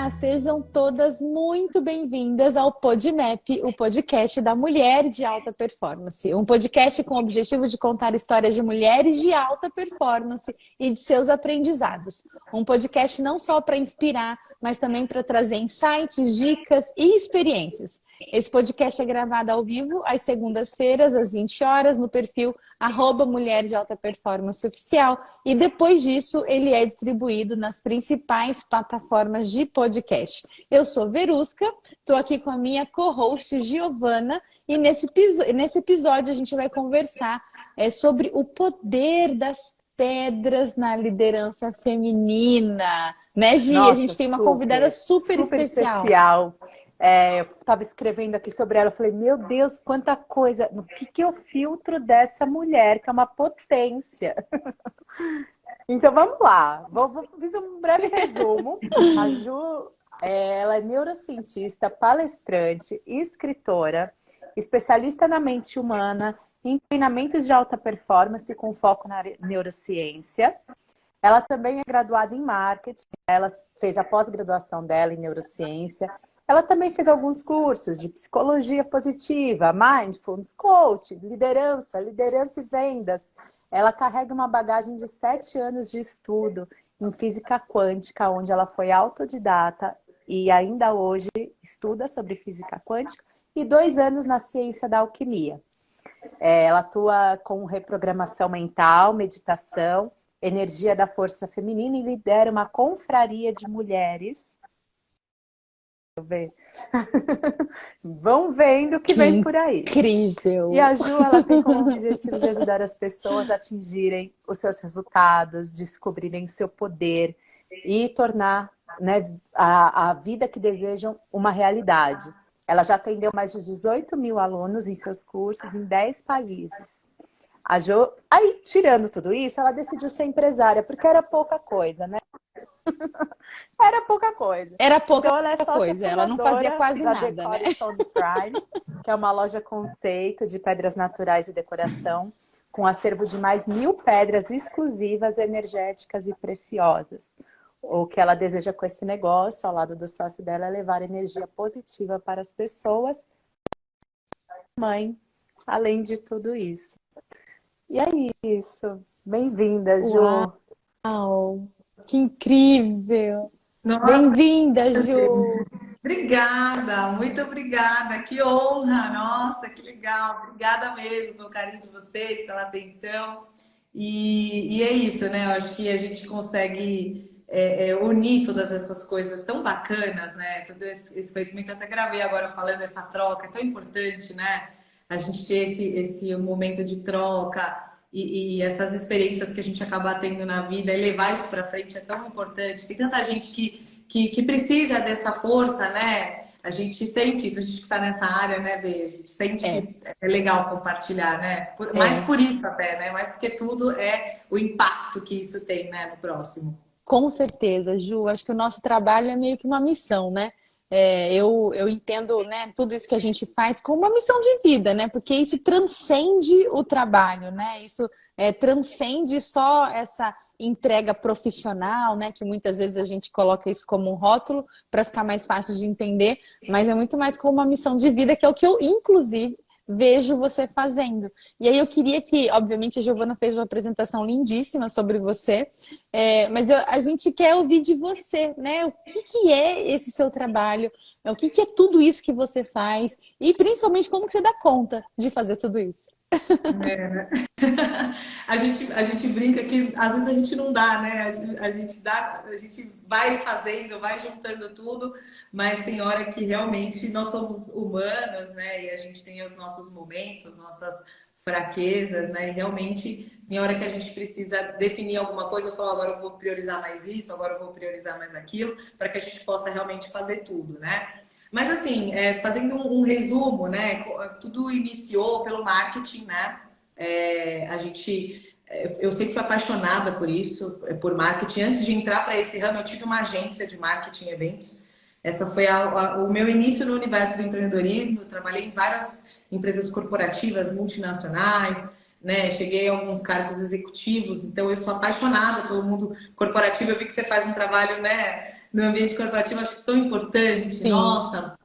Olá, sejam todas muito bem-vindas ao PodMap, o podcast da mulher de alta performance. Um podcast com o objetivo de contar histórias de mulheres de alta performance e de seus aprendizados. Um podcast não só para inspirar, mas também para trazer insights, dicas e experiências. Esse podcast é gravado ao vivo às segundas-feiras, às 20 horas, no perfil @Mulher de Alta Performance Oficial, e depois disso ele é distribuído nas principais plataformas de podcast. Eu sou Verusca, estou aqui com a minha co-host Giovana, e nesse episódio a gente vai conversar sobre o poder das pedras na liderança feminina. Né, Gi? Nossa, a gente tem uma convidada super especial. Eu estava escrevendo aqui sobre ela, eu falei, meu Deus, quanta coisa. No que eu filtro dessa mulher, que é uma potência. Então, vamos lá. Vou fazer um breve resumo. A Ju, ela é neurocientista, palestrante, escritora, especialista na mente humana, em treinamentos de alta performance com foco na neurociência. Ela também é graduada em marketing, ela fez a pós-graduação dela em neurociência. Ela também fez alguns cursos de psicologia positiva, mindfulness, coaching, liderança e vendas. Ela carrega uma bagagem de 7 anos de estudo em física quântica, onde ela foi autodidata e ainda hoje estuda sobre física quântica, e 2 anos na ciência da alquimia. Ela atua com reprogramação mental, meditação, energia da força feminina e lidera uma confraria de mulheres. Vão vendo o que vem por aí. Incrível! E a Ju, ela tem como objetivo de ajudar as pessoas a atingirem os seus resultados, descobrirem seu poder e tornar, né, a vida que desejam uma realidade. Ela já atendeu mais de 18 mil alunos em seus cursos em 10 países. A Jo, aí, tirando tudo isso, ela decidiu ser empresária, porque era pouca coisa, né? Era pouca coisa. Era pouca então, ela é coisa, ela não fazia quase da nada, né? Stone Prime, que é uma loja conceito de pedras naturais e decoração, com acervo de mais 1.000 pedras exclusivas, energéticas e preciosas. O que ela deseja com esse negócio, ao lado do sócio dela, é levar energia positiva para as pessoas. Mãe, além de tudo isso. E é isso. Bem-vinda, Ju. Uau! Que incrível! Nossa, Bem-vinda, Ju! obrigada, muito obrigada, que honra, nossa, que legal, obrigada mesmo pelo carinho de vocês, pela atenção, e é isso, né, eu acho que a gente consegue unir todas essas coisas tão bacanas, né, todo esse conhecimento, até gravei agora falando essa troca, é tão importante, né, a gente ter esse momento de troca, e essas experiências que a gente acaba tendo na vida e levar isso para frente é tão importante. Tem tanta gente que precisa dessa força, né? A gente sente isso, a gente que está nessa área, né, Bê? A gente sente que é legal compartilhar, né? Mais por isso até, né? Mais do que tudo é o impacto que isso tem, né, no próximo. Com certeza, Ju. Acho que o nosso trabalho é meio que uma missão, né? Eu entendo, né, tudo isso que a gente faz como uma missão de vida, né? Porque isso transcende o trabalho, né? Isso transcende só essa entrega profissional, né? Que muitas vezes a gente coloca isso como um rótulo para ficar mais fácil de entender, mas é muito mais como uma missão de vida, que é o que eu, inclusive, vejo você fazendo. E aí eu queria que, obviamente, a Giovana fez uma apresentação lindíssima sobre você, mas a gente quer ouvir de você, né? O que é esse seu trabalho? O que é tudo isso que você faz? E principalmente como que você dá conta de fazer tudo isso? Né? A gente brinca que às vezes a gente não dá, né? A gente vai fazendo, vai juntando tudo, mas tem hora que realmente nós somos humanos, né? E a gente tem os nossos momentos, as nossas fraquezas, né? E realmente tem hora que a gente precisa definir alguma coisa, eu falo, agora eu vou priorizar mais isso, agora eu vou priorizar mais aquilo, para que a gente possa realmente fazer tudo, né? Mas assim, fazendo um resumo, né? Tudo iniciou pelo marketing, né? Eu sempre fui apaixonada por isso, por marketing. Antes de entrar para esse ramo, eu tive uma agência de marketing e eventos. Essa foi o meu início no universo do empreendedorismo. Eu trabalhei em várias empresas corporativas, multinacionais, né? Cheguei a alguns cargos executivos, então eu sou apaixonada pelo mundo corporativo. Eu vi que você faz um trabalho, né, no ambiente corporativo, acho que tão importante. Sim. Nossa,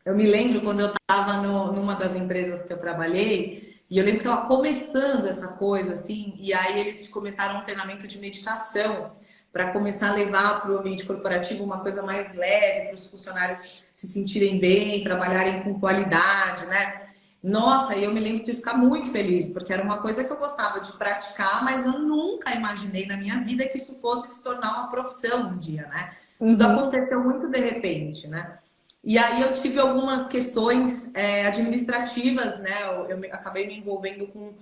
eu me lembro quando eu estava numa das empresas que eu trabalhei, e eu lembro que estava começando essa coisa, assim, e aí eles começaram um treinamento de meditação para começar a levar para o ambiente corporativo uma coisa mais leve, para os funcionários se sentirem bem, trabalharem com qualidade, né? Nossa, e eu me lembro de ficar muito feliz, porque era uma coisa que eu gostava de praticar, mas eu nunca imaginei na minha vida que isso fosse se tornar uma profissão um dia, né? Tudo aconteceu muito de repente, né? E aí eu tive algumas questões administrativas, né? Eu acabei me envolvendo com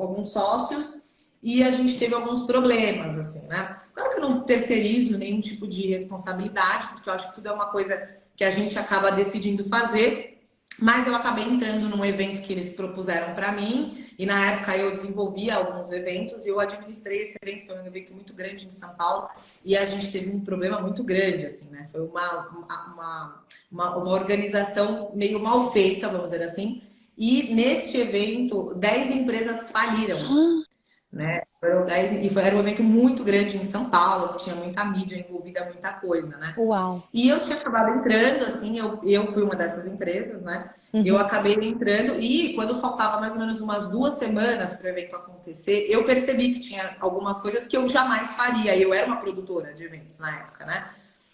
alguns sócios e a gente teve alguns problemas, assim, né? Claro que eu não terceirizo nenhum tipo de responsabilidade, porque eu acho que tudo é uma coisa que a gente acaba decidindo fazer. Mas eu acabei entrando num evento que eles propuseram para mim, e na época eu desenvolvia alguns eventos e eu administrei esse evento. Foi um evento muito grande em São Paulo e a gente teve um problema muito grande, assim, né? Foi uma organização meio mal feita, vamos dizer assim, e neste evento 10 empresas faliram, né? Era um evento muito grande em São Paulo, que tinha muita mídia envolvida, muita coisa, né? Uau. E eu tinha acabado entrando, assim, eu fui uma dessas empresas, né? Eu acabei entrando e quando faltava mais ou menos umas 2 semanas para o evento acontecer, eu percebi que tinha algumas coisas que eu jamais faria. Eu era uma produtora de eventos na época, né?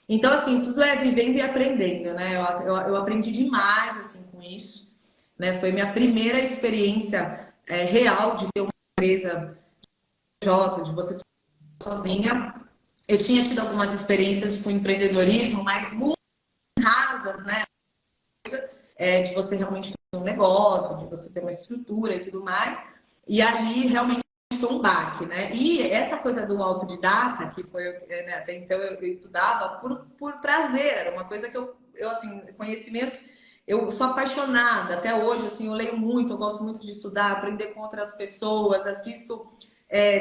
Então, assim, tudo é vivendo e aprendendo, né? Eu aprendi demais, assim, com isso, né? Foi minha primeira experiência real de ter uma empresa de você sozinha. Eu tinha tido algumas experiências com empreendedorismo, mas muito rasas, né? De você realmente ter um negócio, de você ter uma estrutura e tudo mais. E ali realmente foi um baque, né? E essa coisa do autodidata, que foi, né, até então eu estudava por prazer, era uma coisa que eu assim, conhecimento, eu sou apaixonada, até hoje, assim, eu leio muito, eu gosto muito de estudar, aprender com outras pessoas, assisto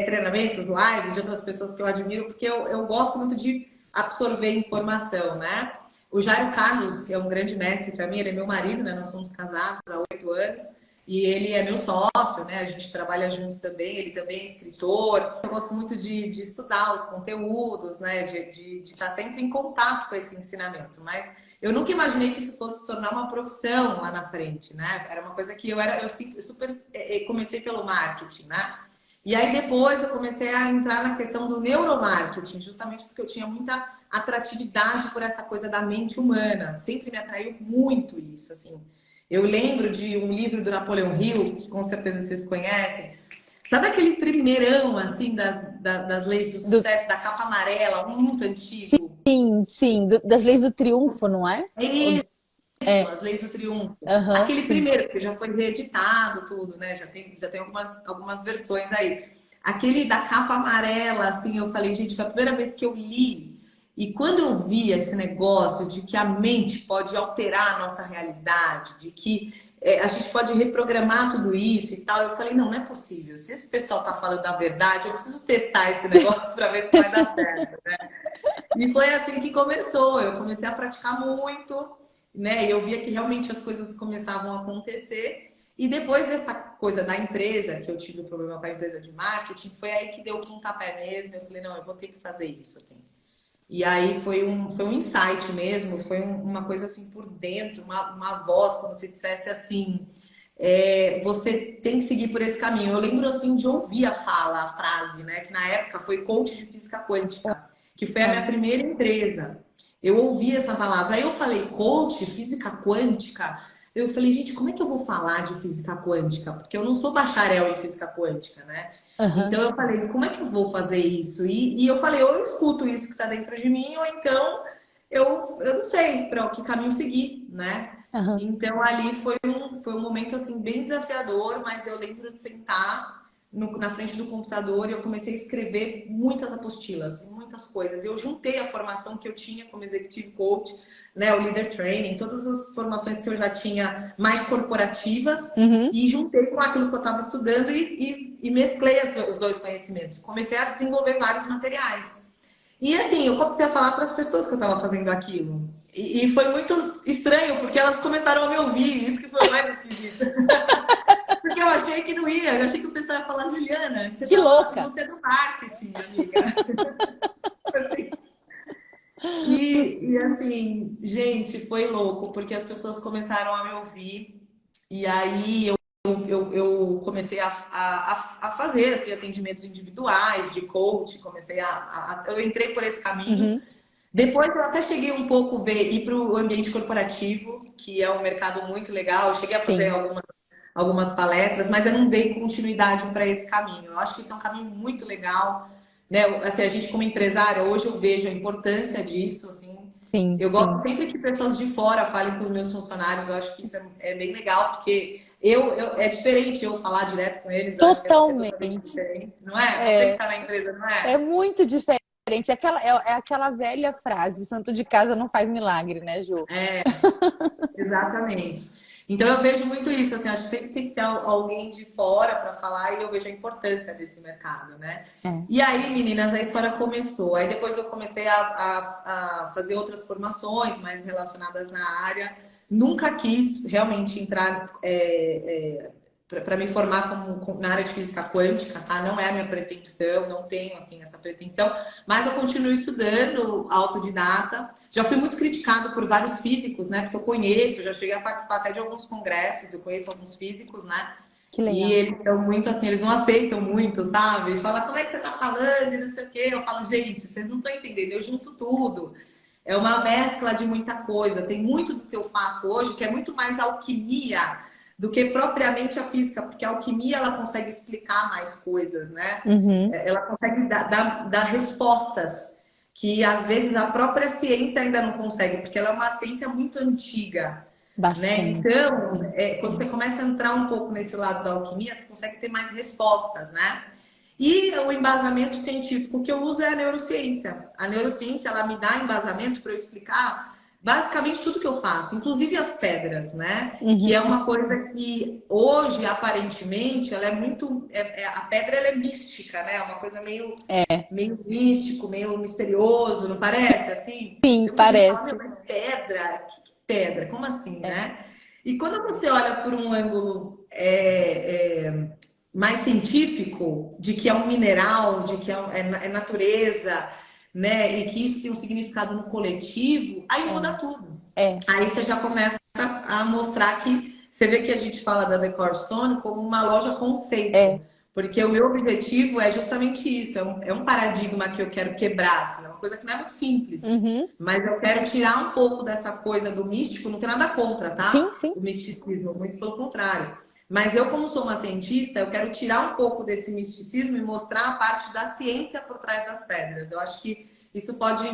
treinamentos, lives de outras pessoas que eu admiro, porque eu gosto muito de absorver informação, né? O Jairo Carlos, que é um grande mestre para mim, ele é meu marido, né? Nós somos casados há 8 anos e ele é meu sócio, né? A gente trabalha juntos também, ele também é escritor. Eu gosto muito de estudar os conteúdos, né? De estar sempre em contato com esse ensinamento, mas eu nunca imaginei que isso fosse se tornar uma profissão lá na frente, né? Era uma coisa que eu super comecei pelo marketing, né? E aí depois eu comecei a entrar na questão do neuromarketing, justamente porque eu tinha muita atratividade por essa coisa da mente humana. Sempre me atraiu muito isso, assim. Eu lembro de um livro do Napoleão Hill, que com certeza vocês conhecem. Sabe aquele primeirão, assim, das leis do sucesso, da capa amarela, muito antigo? Sim, sim. Das leis do triunfo, não é? As Leis do Triunfo. Aquele Sim. primeiro, que já foi reeditado, tudo, né? Já tem algumas versões aí. Aquele da capa amarela, assim, eu falei, gente, foi a primeira vez que eu li. E quando eu vi esse negócio de que a mente pode alterar a nossa realidade, de que a gente pode reprogramar tudo isso e tal, eu falei, não é possível. Se esse pessoal tá falando a verdade, eu preciso testar esse negócio para ver se vai dar certo, né? E foi assim que começou. Eu comecei a praticar muito, né? E eu via que realmente as coisas começavam a acontecer. E depois dessa coisa da empresa, que eu tive o problema com a empresa de marketing, foi aí que deu o pontapé mesmo. Eu falei, não, eu vou ter que fazer isso, assim. E aí foi um insight mesmo, foi uma coisa assim por dentro, uma voz, como se dissesse assim, você tem que seguir por esse caminho. Eu lembro assim de ouvir a frase, né? Que na época foi coach de física quântica, que foi a minha primeira empresa. Eu ouvi essa palavra. Aí eu falei, coach, física quântica. Eu falei, gente, como é que eu vou falar de física quântica? Porque eu não sou bacharel em física quântica, né? Então eu falei, como é que eu vou fazer isso? E eu falei, ou eu escuto isso que está dentro de mim, ou então eu não sei para que caminho seguir, né? Então ali foi um momento assim bem desafiador, mas eu lembro de sentar na frente do computador e eu comecei a escrever muitas apostilas, muitas coisas. Eu juntei a formação que eu tinha como executive coach, né, o leader training, todas as formações que eu já tinha mais corporativas e juntei com aquilo que eu estava estudando e mesclei os dois conhecimentos. Comecei a desenvolver vários materiais. E assim, eu comecei a falar para as pessoas que eu estava fazendo aquilo. E foi muito estranho, porque elas começaram a me ouvir, isso que foi mais esquisito. Porque eu achei que não ia, eu achei que o pessoal ia falar, Juliana, que louca! Você é do marketing, amiga. Assim. E assim, gente, foi louco, porque as pessoas começaram a me ouvir, e aí eu comecei a fazer assim, atendimentos individuais, de coach, eu entrei por esse caminho. Uhum. Depois eu até cheguei um pouco ir para o ambiente corporativo, que é um mercado muito legal. Eu cheguei a fazer Sim, algumas palestras, mas eu não dei continuidade para esse caminho. Eu acho que isso é um caminho muito legal, né? Assim, a gente como empresária, hoje eu vejo a importância disso, assim. sim, Eu gosto sim. sempre que pessoas de fora falem com os meus funcionários, eu acho que isso é bem legal, porque é diferente eu falar direto com eles, eu acho que é totalmente Totalmente. diferente, não é? Você que É, está na empresa, não é é? muito diferente. É aquela velha frase, santo de casa não faz milagre, né, Ju? É, exatamente. Então eu vejo muito isso, assim, acho que sempre tem que ter alguém de fora para falar e eu vejo a importância desse mercado, né? É. E aí, meninas, a história começou. Aí depois eu comecei a fazer outras formações mais relacionadas na área. Nunca quis realmente entrar para me formar na área de física quântica, tá? Não é a minha pretensão, não tenho assim essa pretensão, mas eu continuo estudando autodidata. Já fui muito criticado por vários físicos, né? Porque eu conheço, já cheguei a participar até de alguns congressos, eu conheço alguns físicos, né? Que E legal. eles são muito assim, eles não aceitam muito, sabe? Fala, como é que você tá falando e não sei o quê. Eu falo, gente, vocês não estão entendendo, eu junto tudo. É uma mescla de muita coisa. Tem muito do que eu faço hoje que é muito mais alquimia do que propriamente a física, porque a alquimia ela consegue explicar mais coisas, né? Uhum. Ela consegue dar respostas que às vezes a própria ciência ainda não consegue, porque ela é uma ciência muito antiga, né? Bastante. Então, quando você começa a entrar um pouco nesse lado da alquimia, você consegue ter mais respostas, né? E o embasamento científico que eu uso é a neurociência. A neurociência, ela me dá embasamento para eu explicar basicamente tudo que eu faço, inclusive as pedras, né? Que é Uhum. uma coisa que hoje, aparentemente, ela é muito... a pedra, ela é mística, né? É uma coisa É, meio místico, meio misterioso, não parece? Assim, sim, tem muita gente que fala, meu, parece. mas pedra? Que pedra? Como assim, É, né? E quando você olha por um ângulo mais científico, de que é um mineral, de que é natureza, né? E que isso tem um significado no coletivo, aí muda tudo. é, Aí você já começa a mostrar que você vê que a gente fala da Decor Stone como uma loja conceito. é. Porque o meu objetivo é justamente isso, é um paradigma que eu quero quebrar, assim, é uma coisa que não é muito simples. Uhum. Mas eu quero tirar um pouco dessa coisa do místico, não tem nada contra, Sim, tá? sim. O misticismo, muito pelo contrário. Mas eu, como sou uma cientista, eu quero tirar um pouco desse misticismo e mostrar a parte da ciência por trás das pedras. Eu acho que isso pode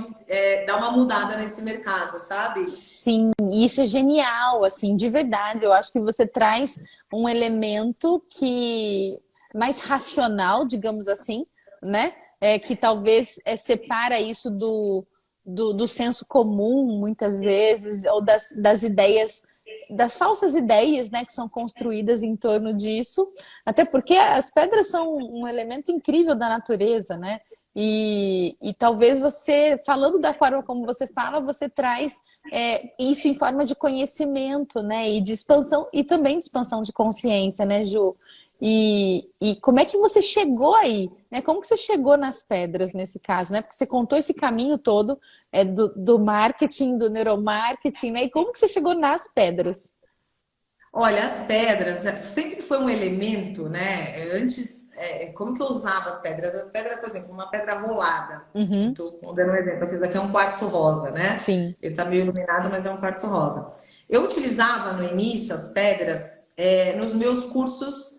dar uma mudada nesse mercado, sabe? Sim, e isso é genial, assim, de verdade. Eu acho que você traz um elemento que mais racional, digamos assim, né? Que talvez separa isso do senso comum, muitas vezes, ou das ideias, das falsas ideias, né, que são construídas em torno disso. Até porque as pedras são um elemento incrível da natureza, né? E talvez você, falando da forma como você fala, você traz isso em forma de conhecimento, né? E de expansão, e também de expansão de consciência, né, Ju? E como é que você chegou aí? Né? Como que você chegou nas pedras nesse caso, né? Porque você contou esse caminho todo do marketing, do neuromarketing, né? E como que você chegou nas pedras? Olha, as pedras sempre foi um elemento, né? Antes, como que eu usava as pedras? As pedras, por exemplo, uma pedra rolada. Uhum, Estou dando um exemplo. Esse daqui é um quartzo rosa, né? sim. Ele está meio iluminado, mas é um quartzo rosa. Eu utilizava no início as pedras nos meus cursos,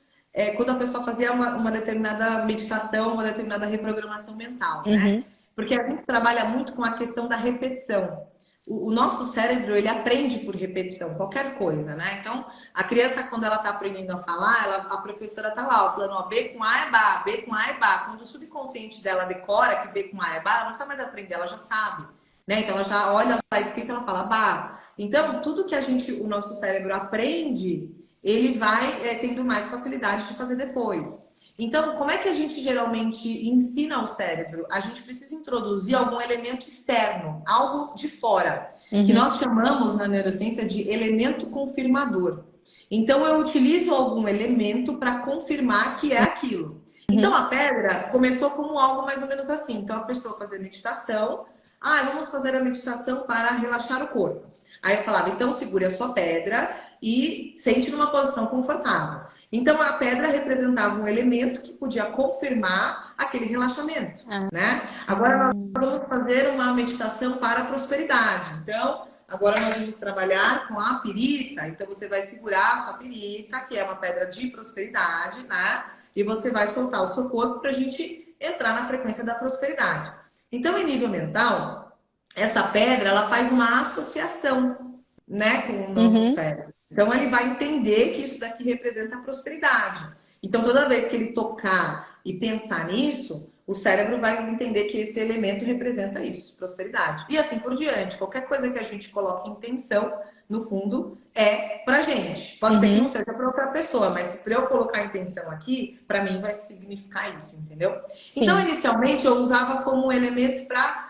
quando a pessoa fazia uma determinada meditação, uma determinada reprogramação mental, né? Uhum, Porque a gente trabalha muito com a questão da repetição. O nosso cérebro, ele aprende por repetição, qualquer coisa, né? Então, a criança, quando ela está aprendendo a falar, a professora tá lá, ó, falando, ó, B com A é Bá, B com A é Bá. Quando o subconsciente dela decora que B com A é Bá, ela não precisa mais aprender, ela já sabe, né? Então, ela já olha lá escrito e ela fala Bá. Então, tudo que o nosso cérebro aprende, ele vai tendo mais facilidade de fazer depois. Então, como é que a gente geralmente ensina o cérebro? A gente precisa introduzir algum elemento externo, algo de fora, que uhum, nós chamamos na neurociência de elemento confirmador. Então, eu utilizo algum elemento para confirmar que é aquilo. Então, uhum, a pedra começou como algo mais ou menos assim. Então, a pessoa fazia meditação, vamos fazer a meditação para relaxar o corpo. Aí eu falava, então segure a sua pedra e sente numa posição confortável. Então a pedra representava um elemento que podia confirmar aquele relaxamento, né? Agora nós vamos fazer uma meditação para a prosperidade. Então, agora nós vamos trabalhar com a pirita. Então você vai segurar a sua pirita, que é uma pedra de prosperidade, né? E você vai soltar o seu corpo para a gente entrar na frequência da prosperidade. Então, em nível mental, essa pedra ela faz uma associação, né, com o nosso cérebro. Então, ele vai entender que isso daqui representa a prosperidade. Então, toda vez que ele tocar e pensar nisso, o cérebro vai entender que esse elemento representa isso, prosperidade. E assim por diante. Qualquer coisa que a gente coloque intenção, no fundo, é pra gente. Pode ser que não seja para outra pessoa, mas se para eu colocar intenção aqui, para mim vai significar isso, entendeu? Sim. Então, inicialmente, eu usava como elemento para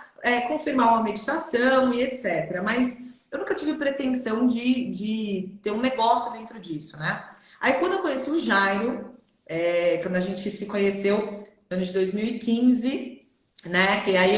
confirmar uma meditação e etc. Mas eu nunca tive pretensão de ter um negócio dentro disso, né? Aí, quando eu conheci o Jairo, quando a gente se conheceu no ano de 2015, né? Que aí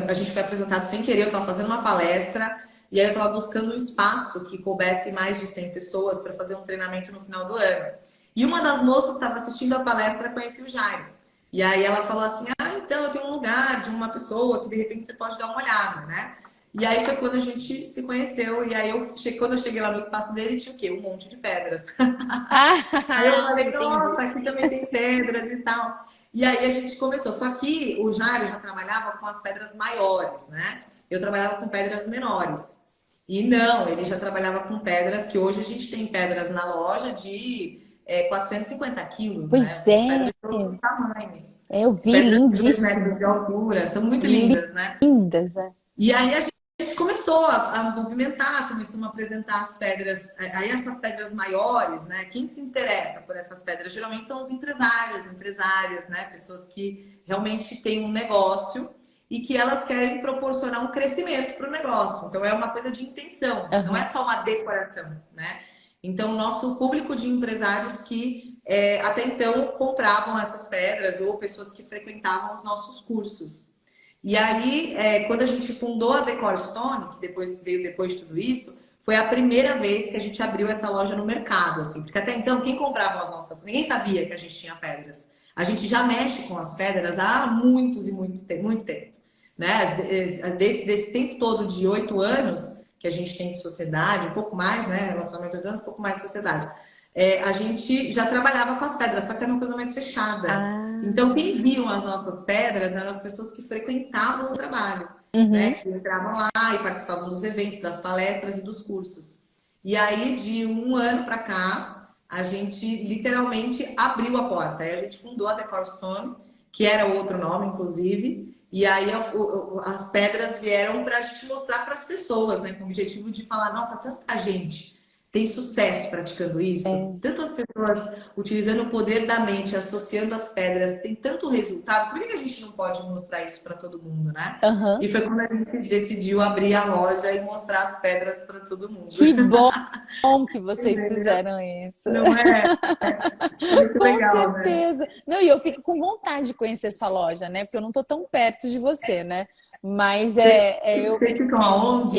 a gente foi apresentado sem querer, eu estava fazendo uma palestra e aí eu estava buscando um espaço que coubesse mais de 100 pessoas para fazer um treinamento no final do ano. E uma das moças estava assistindo a palestra, conheci o Jairo. E aí ela falou assim, então eu tenho um lugar de uma pessoa que de repente você pode dar uma olhada, né? E aí foi quando a gente se conheceu. E aí quando eu cheguei lá no espaço dele, tinha o quê? Um monte de pedras. Aí eu falei, nossa, aqui também tem pedras e tal. E aí a gente começou. Só que o Jairo já trabalhava com as pedras maiores, né? Eu trabalhava com pedras menores. E não, ele já trabalhava com pedras que hoje a gente tem pedras na loja de 450 quilos, pois né? É. Pedras de todos os tamanhos. Eu vi, pedras lindíssimas. de 2 metros de altura. São muito lindas, né? Lindas, E aí a gente começou a movimentar, começamos a apresentar as pedras, aí essas pedras maiores, né? Quem se interessa por essas pedras geralmente são os empresários, empresárias, né? Pessoas que realmente têm um negócio e que elas querem proporcionar um crescimento para o negócio. Então é uma coisa de intenção, não é só uma decoração, né? Então o nosso público de empresários que até então compravam essas pedras ou pessoas que frequentavam os nossos cursos. E aí, quando a gente fundou a Decor Stone, que depois veio depois de tudo isso, foi a primeira vez que a gente abriu essa loja no mercado, assim, porque até então quem comprava as nossas, ninguém sabia que a gente tinha pedras. A gente já mexe com as pedras há muito tempo, né? Desse tempo todo de 8 anos que a gente tem de sociedade, um pouco mais, né? Relacionamento de 8 anos, um pouco mais de sociedade. A gente já trabalhava com as pedras, só que era uma coisa mais fechada. Então, quem viam as nossas pedras eram as pessoas que frequentavam o trabalho, né? Que entravam lá e participavam dos eventos, das palestras e dos cursos. E aí, de um ano para cá, a gente literalmente abriu a porta. Aí a gente fundou a Decor Stone, que era outro nome, inclusive. E aí as pedras vieram para a gente mostrar para as pessoas, né? Com o objetivo de falar, nossa, tanta gente tem sucesso praticando isso, tantas pessoas utilizando o poder da mente, associando as pedras, tem tanto resultado, por que a gente não pode mostrar isso para todo mundo, né? E foi quando a gente decidiu abrir a loja e mostrar as pedras para todo mundo. Que bom que vocês fizeram isso. Não é? Muito com legal, certeza. Né? Não, e eu fico com vontade de conhecer sua loja, né? Porque eu não tô tão perto de você, né? Mas Vocês ficam aonde?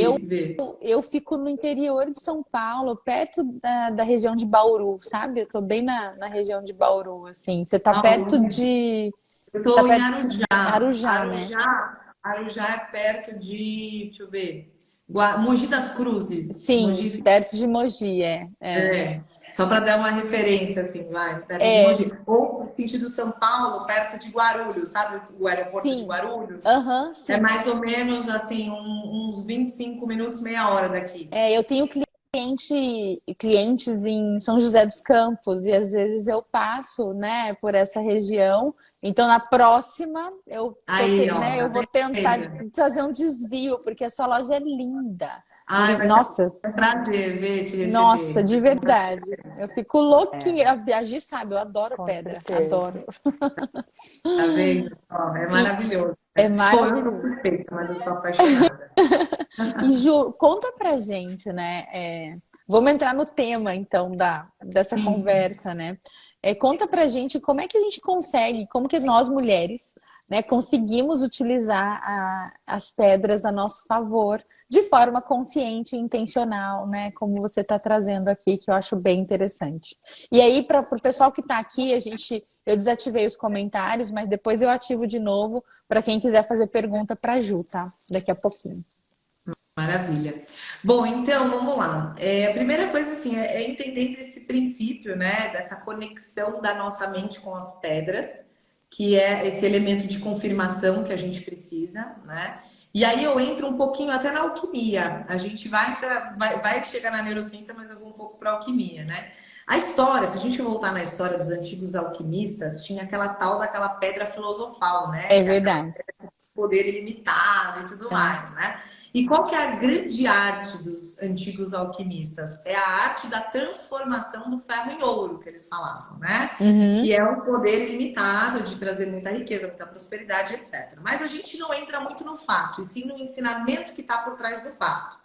Eu fico no interior de São Paulo, perto da região de Bauru, sabe? Eu tô bem na região de Bauru, assim. Você tá perto de... Eu tô em Arujá. Arujá, né? Arujá é perto de... Deixa eu ver. Mogi das Cruzes. Sim, Mogi... perto de Mogi, Só para dar uma referência, assim, vai. Perto de Mogi. Ou no sentido São Paulo, perto de Guarulhos, sabe? O aeroporto de Guarulhos. Sim. É mais ou menos, assim, uns 25 minutos, meia hora daqui. Eu tenho clientes em São José dos Campos e às vezes eu passo, né, por essa região. Então, na próxima, eu vou tentar fazer um desvio, porque a sua loja é linda. Nossa, é um prazer ver te receber. Nossa, de verdade. Eu fico louquinha. A Gi sabe, eu adoro pedra. Certeza. Adoro. Tá vendo? É maravilhoso. É maravilhoso. Eu sou perfeita, mas eu sou apaixonada. E Ju, conta pra gente, né? Vamos entrar no tema, então, dessa conversa, né? Conta pra gente como é que a gente consegue, como que nós mulheres, né, conseguimos utilizar as pedras a nosso favor de forma consciente e intencional, né? Como você está trazendo aqui, que eu acho bem interessante. E aí, para o pessoal que está aqui, eu desativei os comentários, mas depois eu ativo de novo para quem quiser fazer pergunta para a Ju, tá? Daqui a pouquinho. Maravilha. Bom, então vamos lá. A primeira coisa assim é entender esse princípio, né, dessa conexão da nossa mente com as pedras, que é esse elemento de confirmação que a gente precisa, né? E aí eu entro um pouquinho até na alquimia. A gente vai chegar na neurociência, mas eu vou um pouco para a alquimia, né? A história, se a gente voltar na história dos antigos alquimistas, tinha aquela tal daquela pedra filosofal, né? É Que é aquela verdade. pedra de poder ilimitado e tudo É. mais, né? E qual que é a grande arte dos antigos alquimistas? É a arte da transformação do ferro em ouro, que eles falavam, né? Uhum. Que é um poder ilimitado de trazer muita riqueza, muita prosperidade, etc. Mas a gente não entra muito no fato, e sim no ensinamento que está por trás do fato.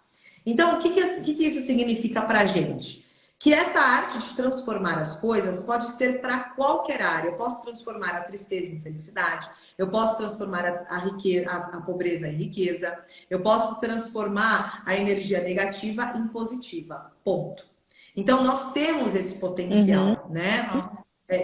Então, o que isso significa para a gente? Que essa arte de transformar as coisas pode ser para qualquer área. Eu posso transformar a tristeza em felicidade, eu posso transformar a pobreza em riqueza, eu posso transformar a energia negativa em positiva. Ponto. Então, nós temos esse potencial, né?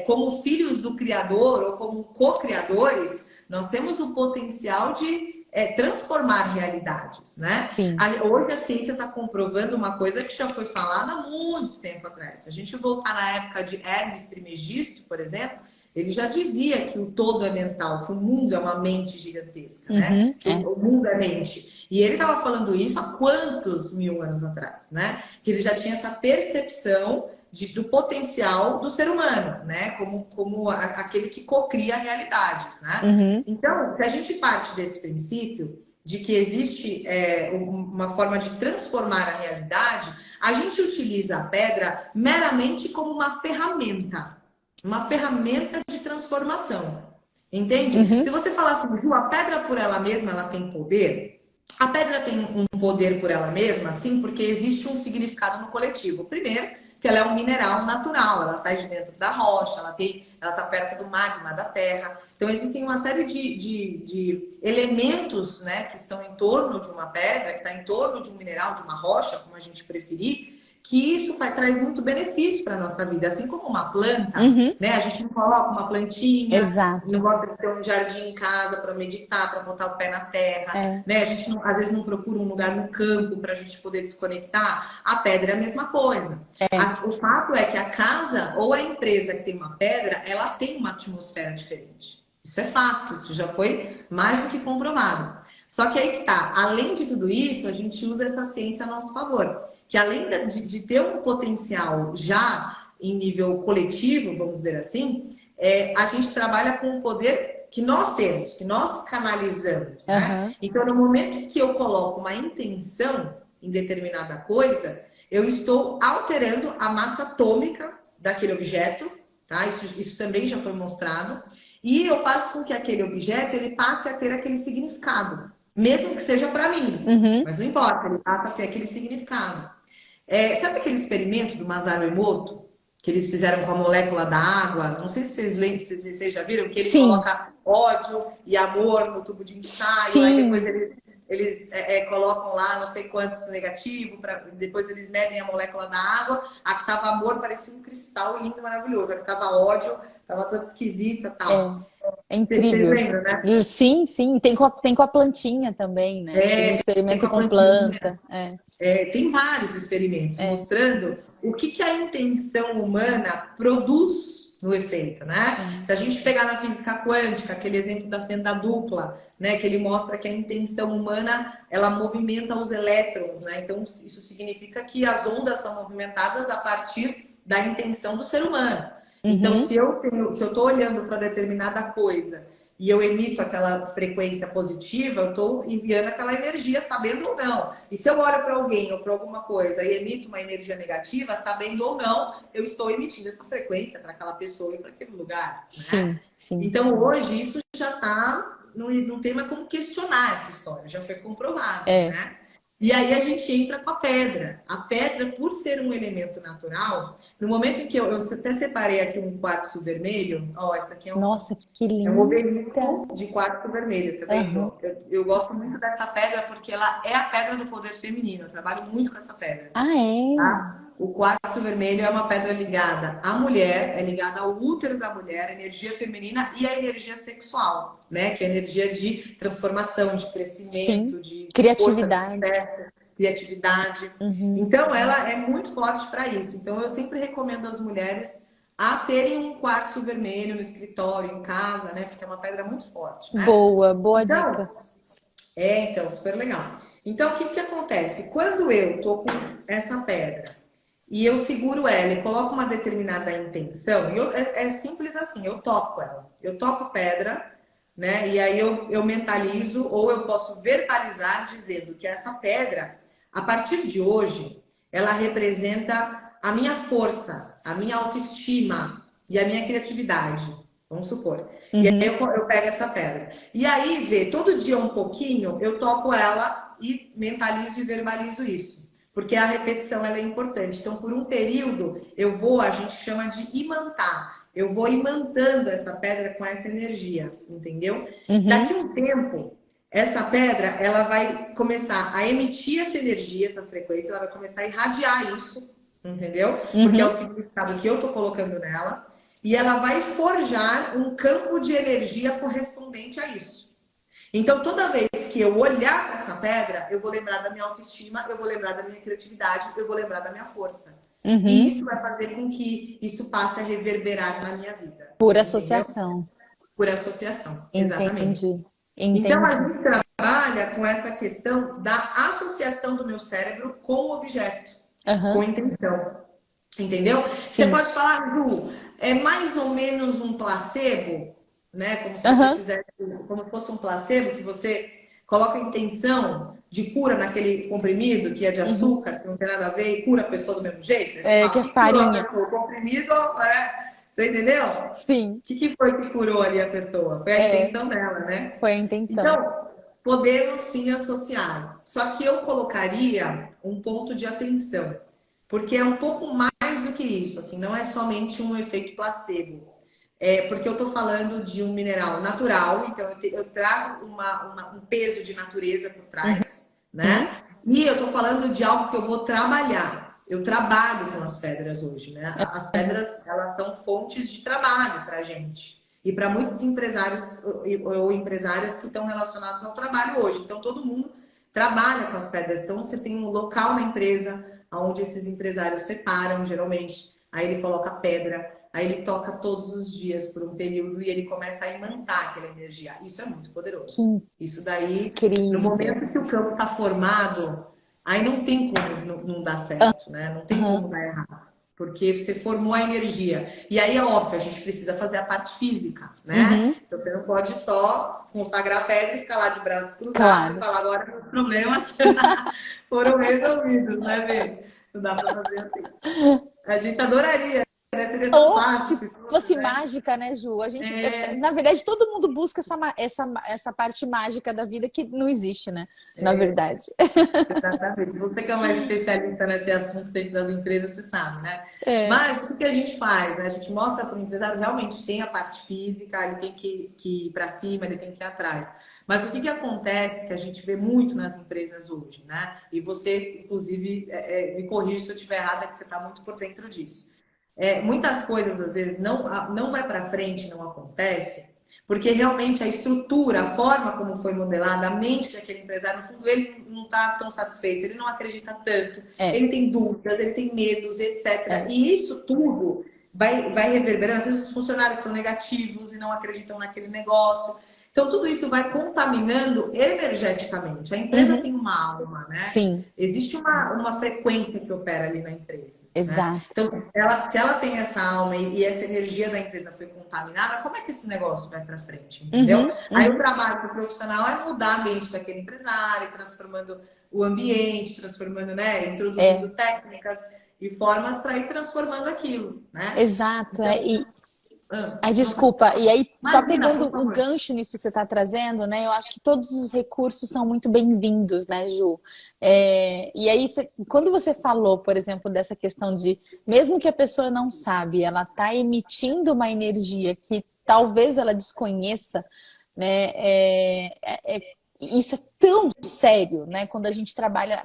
Como filhos do Criador ou como co-criadores, nós temos o potencial de transformar realidades, né? Sim. Hoje a ciência está comprovando uma coisa que já foi falada há muito tempo atrás. Se a gente voltar na época de Hermes Trismegisto, por exemplo, ele já dizia que o todo é mental, que o mundo é uma mente gigantesca, né? O mundo é mente. E ele estava falando isso há quantos mil anos atrás, né? Que ele já tinha essa percepção do potencial do ser humano, né? Como aquele que cocria realidades, né? Uhum. Então, se a gente parte desse princípio de que existe uma forma de transformar a realidade, a gente utiliza a pedra meramente como uma ferramenta de transformação. Entende? Uhum. Se você falar assim, a pedra por ela mesma, ela tem poder. A pedra tem um poder por ela mesma, sim, porque existe um significado no coletivo. Primeiro, que ela é um mineral natural, ela sai de dentro da rocha, ela está perto do magma da terra. Então, existem uma série de elementos, né, que estão em torno de uma pedra, que está em torno de um mineral, de uma rocha, como a gente preferir, que isso traz muito benefício para a nossa vida. Assim como uma planta, Uhum. né? A gente não coloca uma plantinha, Exato. não gosta de ter um jardim em casa para meditar, para botar o pé na terra, né? A gente às vezes não procura um lugar no campo para a gente poder desconectar. A pedra é a mesma coisa. O fato é que a casa ou a empresa que tem uma pedra, ela tem uma atmosfera diferente. Isso é fato, isso já foi mais do que comprovado. Só que aí que tá, além de tudo isso, a gente usa essa ciência a nosso favor. Que além de ter um potencial já em nível coletivo, vamos dizer assim, a gente trabalha com o poder que nós temos, que nós canalizamos, né? Uhum. Então, no momento que eu coloco uma intenção em determinada coisa, eu estou alterando a massa atômica daquele objeto, tá? Isso também já foi mostrado. E eu faço com que aquele objeto ele passe a ter aquele significado, mesmo que seja para mim. Uhum. Mas não importa, ele passa a ter aquele significado. Sabe aquele experimento do Masaru Emoto? Que eles fizeram com a molécula da água? Não sei se vocês lembram, se vocês já viram, que ele coloca ódio e amor no tubo de ensaio, Sim. aí depois eles colocam lá não sei quantos negativos, depois eles medem a molécula da água, a que tava amor parecia um cristal lindo, maravilhoso, a que tava ódio tava toda esquisita e tal. É incrível. Vocês lembram, né? Sim, sim. Tem com a plantinha também, né? Tem um experimento com planta. Tem vários experimentos mostrando o que a intenção humana produz no efeito, né? Se a gente pegar na física quântica, aquele exemplo da fenda dupla, né? Que ele mostra que a intenção humana, ela movimenta os elétrons, né? Então, isso significa que as ondas são movimentadas a partir da intenção do ser humano. Então, se eu estou olhando para determinada coisa e eu emito aquela frequência positiva, eu estou enviando aquela energia, sabendo ou não. E se eu olho para alguém ou para alguma coisa e emito uma energia negativa, sabendo ou não, eu estou emitindo essa frequência para aquela pessoa e para aquele lugar. Né? Sim, sim. Então, hoje, isso já está... Não tem mais como questionar essa história, já foi comprovado. Né? E aí a gente entra com a pedra. A pedra, por ser um elemento natural, no momento em que eu até separei aqui um quartzo vermelho, ó, esse aqui Nossa, que é um linda. obelisco de quartzo vermelho, tá vendo? Aham. Eu gosto muito dessa pedra porque ela é a pedra do poder feminino. Eu trabalho muito com essa pedra. Ah, é? Tá? O quartzo vermelho é uma pedra ligada à mulher, é ligada ao útero da mulher, a energia feminina e a energia sexual, né? Que é a energia de transformação, de Sim. crescimento, de força, de Criatividade. sucesso, criatividade. Uhum. Então, ela é muito forte para isso. Então, eu sempre recomendo às mulheres a terem um quartzo vermelho no escritório, em casa, né? Porque é uma pedra muito forte, né? Boa Então, dica. então, super legal. Então, o que que acontece? Quando eu tô com essa pedra e eu seguro ela e coloco uma determinada intenção, é simples assim, eu toco ela. Eu toco a pedra, né? E aí eu mentalizo ou eu posso verbalizar dizendo que essa pedra, a partir de hoje, ela representa a minha força, a minha autoestima e a minha criatividade. Vamos supor. E aí Uhum. eu pego essa pedra. E aí, vê, todo dia um pouquinho, eu toco ela e mentalizo e verbalizo isso. Porque a repetição ela é importante. Então, por um período, a gente chama de imantar. Eu vou imantando essa pedra com essa energia, entendeu? Daqui a Uhum. um tempo, essa pedra, ela vai começar a emitir essa energia, essa frequência, ela vai começar a irradiar isso, entendeu? Porque é o Uhum. significado que eu tô colocando nela. E ela vai forjar um campo de energia correspondente a isso. Então, toda vez que eu olhar para essa pedra, eu vou lembrar da minha autoestima, eu vou lembrar da minha criatividade, eu vou lembrar da minha força. E Uhum. isso vai fazer com que isso passe a reverberar na minha vida. Por Entendeu? associação. Por associação. Exatamente. Entendi. Então, a Entendi. gente trabalha com essa questão da associação do meu cérebro com o objeto, com Aham. intenção. Entendeu? Você Sim. pode falar, Ju, é mais ou menos um placebo, né? Como se você Aham. fizesse, como se fosse um placebo, que você coloca a intenção de cura naquele comprimido que é de Uhum. açúcar, que não tem nada a ver, e cura a pessoa do mesmo jeito. Aí você É, que fala, é o que curou a farinha. pessoa? O comprimido, você entendeu? Sim. O que foi que curou ali a pessoa? Foi a É, intenção dela, né? foi a intenção. Então, podemos sim associar. Só que eu colocaria um ponto de atenção, porque é um pouco mais do que isso, assim, não é somente um efeito placebo. É porque eu estou falando de um mineral natural, então eu trago um peso de natureza por trás, Uhum. né? E eu estou falando de algo que eu vou trabalhar. Eu trabalho com as pedras hoje, né? As pedras, elas são fontes de trabalho para a gente. E para muitos empresários ou empresárias que estão relacionados ao trabalho hoje. Então, todo mundo trabalha com as pedras. Então, você tem um local na empresa onde esses empresários separam, geralmente. Aí ele coloca a pedra, aí ele toca todos os dias por um período e ele começa a imantar aquela energia. Isso é muito Que poderoso. Isso daí, no incrível. momento que o campo está formado, aí não tem como não dar certo, né? Não tem Aham. como dar errado. Porque você formou a energia. E aí é óbvio, a gente precisa fazer a parte física, né? Uhum. Então você não pode só consagrar a pedra e ficar lá de braços cruzados e Claro. falar agora os problemas foram resolvidos, né, Bê? Não dá pra fazer assim. A gente adoraria, né? Seria tão Ou fácil se se fosse, fosse né? mágica, né, Ju? A gente, É, na verdade, todo mundo busca essa parte mágica da vida que não existe, né? Na verdade. exatamente. Você que é uma especialista nesse assunto dentro das empresas, você sabe, né? É. Mas o que a gente faz? Né? A gente mostra para o empresário realmente tem a parte física, ele tem que ir para cima, ele tem que ir atrás. Mas o que acontece que a gente vê muito nas empresas hoje, né? E você, inclusive, me corrige se eu estiver errada, que você está muito por dentro disso. Muitas coisas, às vezes, não vai para frente, não acontece, porque realmente a estrutura, a forma como foi modelada, a mente daquele empresário, no fundo, ele não está tão satisfeito, ele não acredita tanto, É, ele tem dúvidas, ele tem medos, etc. é. E isso tudo vai reverberando. Às vezes os funcionários estão negativos e não acreditam naquele negócio. Então, tudo isso vai contaminando energeticamente. A empresa Uhum. tem uma alma, né? Sim, Existe uma frequência que opera ali na empresa, né? exato. Então, se ela tem essa alma e essa energia da empresa foi contaminada, como é que esse negócio vai para frente, entendeu? Uhum, Aí o uhum. trabalho do profissional é mudar a mente daquele empresário, transformando o ambiente, transformando, né, introduzindo É, técnicas e formas para ir transformando aquilo, né? exato. Então, É. Ai, desculpa. E aí, só Imagina, pegando por o favor. gancho nisso que você está trazendo, né? Eu acho que todos os recursos são muito bem-vindos, né, Ju? E aí, quando você falou, por exemplo, dessa questão de, mesmo que a pessoa não sabe, ela está emitindo uma energia que talvez ela desconheça, né? Isso é tão sério, né? Quando a gente trabalha,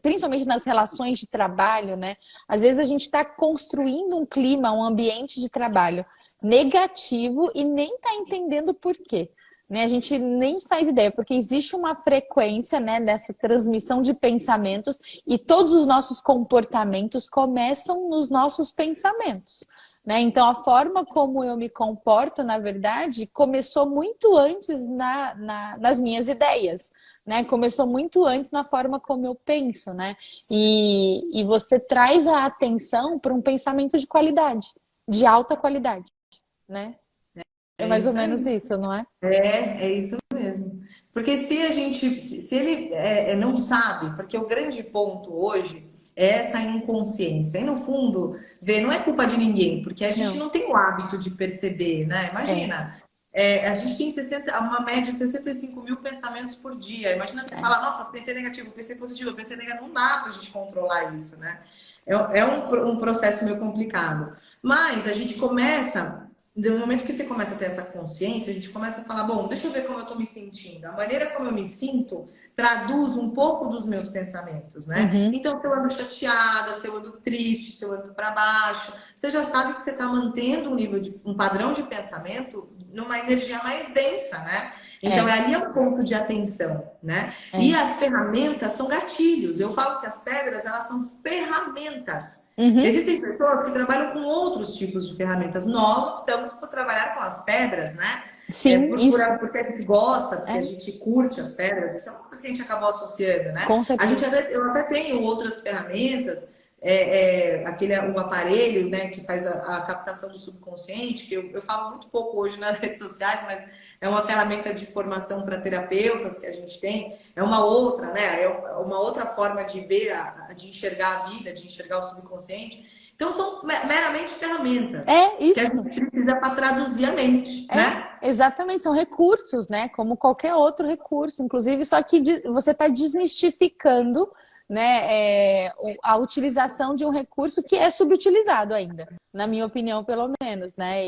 principalmente nas relações de trabalho, né? Às vezes a gente está construindo um clima, um ambiente de trabalho negativo e nem está entendendo por quê. Né? A gente nem faz ideia, porque existe uma frequência, né, dessa transmissão de pensamentos e todos os nossos comportamentos começam nos nossos pensamentos. Né? Então, a forma como eu me comporto, na verdade, começou muito antes nas minhas ideias. Né? Começou muito antes na forma como eu penso. Né? E você traz a atenção para um pensamento de qualidade, de alta qualidade. Né? É É mais ou isso menos aí. isso, não é? É isso mesmo. Porque se a gente, se ele não sabe, porque o grande ponto hoje é essa inconsciência. E no fundo, não é culpa de ninguém, porque a gente Não. não tem o hábito de perceber, né? É, Imagina, a gente tem uma média de 65 mil pensamentos por dia. Imagina você é. falar, nossa, pensei negativo, pensei positivo, pensei negativo. Não dá pra gente controlar isso, né? É um processo meio complicado. Mas a gente começa. No momento que você começa a ter essa consciência, a gente começa a falar, bom, deixa eu ver como eu estou me sentindo. A maneira como eu me sinto traduz um pouco dos meus pensamentos, né? Uhum. Então, se eu ando chateada, se eu ando triste, se eu ando para baixo, você já sabe que você está mantendo um padrão de pensamento numa energia mais densa, né? Então, É, ali é um ponto de atenção, né? E é. as ferramentas são gatilhos. Eu falo que as pedras, elas são ferramentas. Uhum. Existem pessoas que trabalham com outros tipos de ferramentas. Nós optamos por trabalhar com as pedras, né? Sim, isso. Porque a gente gosta, porque a É, gente curte as pedras. Isso é uma coisa que a gente acabou associando, né? com certeza. Eu até tenho outras ferramentas, o aparelho, né, que faz a captação do subconsciente, que eu falo muito pouco hoje nas redes sociais, mas é uma ferramenta de formação para terapeutas que a gente tem. É uma outra, né? É uma outra forma de ver, de enxergar a vida, de enxergar o subconsciente. Então, são meramente ferramentas É que a isso. gente precisa para traduzir a mente, É, né? exatamente. São recursos, né? Como qualquer outro recurso. Inclusive, só que você está desmistificando, né, a utilização de um recurso que é subutilizado ainda, na minha opinião, pelo menos, né?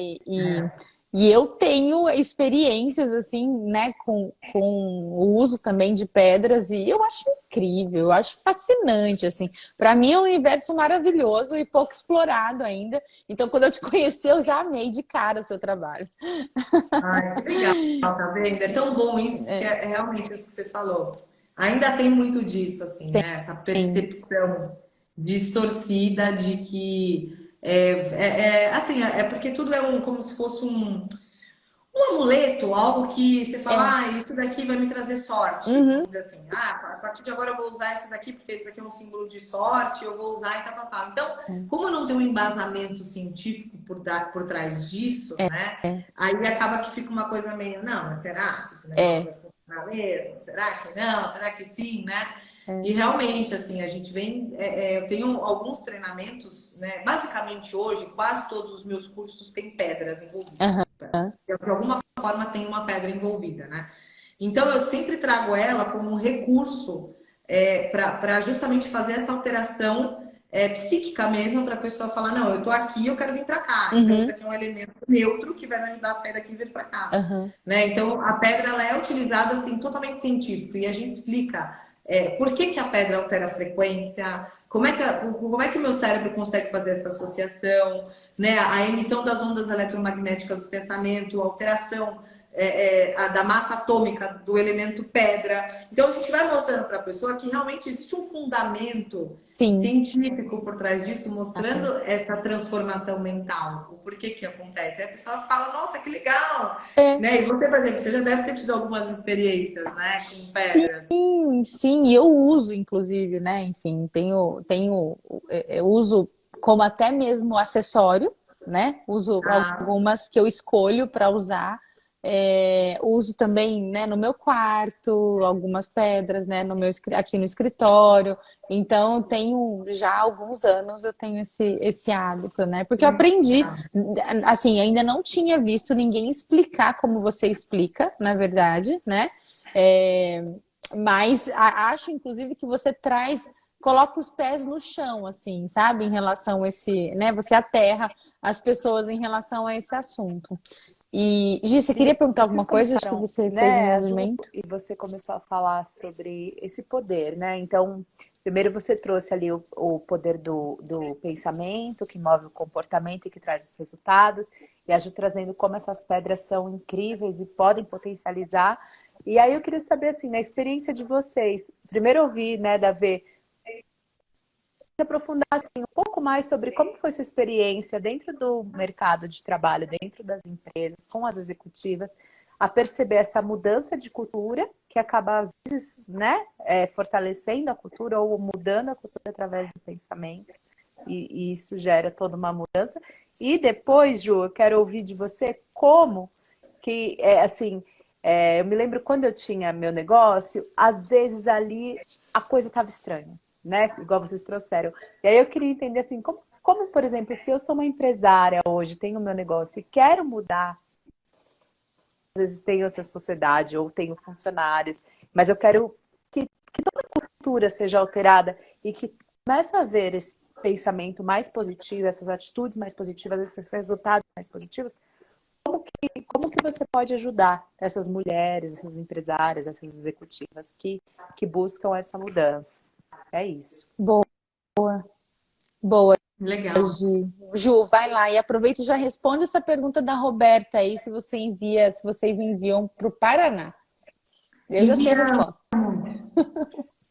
E eu tenho experiências assim, né, com o uso também de pedras e eu acho incrível, eu acho fascinante, assim. Para mim é um universo maravilhoso e pouco explorado ainda. Então, quando eu te conheci, eu já amei de cara o seu trabalho. Ai, que legal, tá vendo? É tão bom isso, porque É, é realmente isso que você falou. Ainda tem muito disso, assim, né? Essa tem. percepção distorcida de que assim, é porque tudo como se fosse um amuleto, algo que você É. fala, isso daqui vai me trazer sorte. Uhum. Vamos dizer assim, a partir de agora eu vou usar esse daqui, porque esse daqui é um símbolo de sorte, eu vou usar e tal, tal, tal. Então, como não tem um embasamento científico por trás disso, É, né? é, Aí acaba que fica uma coisa meio, não, mas será que esse negócio é, vai funcionar mesmo? Será que não? Será que sim, né? é. E realmente, assim, a gente vem. Eu tenho alguns treinamentos, né? Basicamente hoje, quase todos os meus cursos têm pedras envolvidas. Aham. De alguma forma tem uma pedra envolvida, né? Então eu sempre trago ela como um recurso para justamente fazer essa alteração psíquica mesmo, para a pessoa falar, não, eu tô aqui, eu quero vir para cá. Então isso Uhum. aqui é um elemento neutro que vai me ajudar a sair daqui e vir para cá. Aham. Né? Então a pedra ela é utilizada assim totalmente científico e a gente explica por que a pedra altera a frequência, como é que o meu cérebro consegue fazer essa associação, né? A emissão das ondas eletromagnéticas do pensamento, a alteração da massa atômica do elemento pedra. Então a gente vai mostrando para a pessoa que realmente existe um fundamento Sim. científico por trás disso, É. mostrando essa transformação mental, o porquê que acontece. Aí a pessoa fala, nossa, que legal! É. Né? E você, por exemplo, você já deve ter tido algumas experiências, né, com pedras. Sim, sim, e eu uso, inclusive, né? Enfim, eu uso como até mesmo acessório, né? Uso Ah, algumas que eu escolho para usar. Uso também, né, no meu quarto, algumas pedras, né, aqui no escritório. Então, eu tenho já há alguns anos eu tenho esse hábito, né? Porque eu aprendi, assim, ainda não tinha visto ninguém explicar como você explica, na verdade, né? É, mas acho, inclusive, que você coloca os pés no chão, assim, sabe? Em relação a esse, né? Você aterra as pessoas em relação a esse assunto. E, Gi, você queria perguntar Vocês alguma coisa? Acho que começaram, você fez um né, a Ju, movimento. e você começou a falar sobre esse poder, né? Então, primeiro você trouxe ali o poder do pensamento, que move o comportamento e que traz os resultados, e a Ju trazendo como essas pedras são incríveis e podem potencializar. E aí eu queria saber, assim, na experiência de vocês, primeiro ouvir, né, da V, se aprofundar assim, um pouco mais sobre como foi sua experiência dentro do mercado de trabalho, dentro das empresas, com as executivas, a perceber essa mudança de cultura que acaba, às vezes, né, fortalecendo a cultura ou mudando a cultura através do pensamento. E isso gera toda uma mudança. E depois, Ju, eu quero ouvir de você como que, assim, eu me lembro quando eu tinha meu negócio, às vezes ali a coisa estava estranha, né? Igual vocês trouxeram. E aí eu queria entender assim, como, por exemplo, se eu sou uma empresária hoje, tenho meu negócio e quero mudar, às vezes tenho essa sociedade ou tenho funcionários, mas eu quero que toda a cultura seja alterada e que comece a haver esse pensamento mais positivo, essas atitudes mais positivas, esses resultados mais positivos. Como que você pode ajudar essas mulheres, essas empresárias, essas executivas que buscam essa mudança? É isso. Boa, boa. Legal. Gi. Ju, vai lá e aproveita e já responde essa pergunta da Roberta aí, se vocês enviam para o Paraná. Eu já sei a Enviamos. resposta.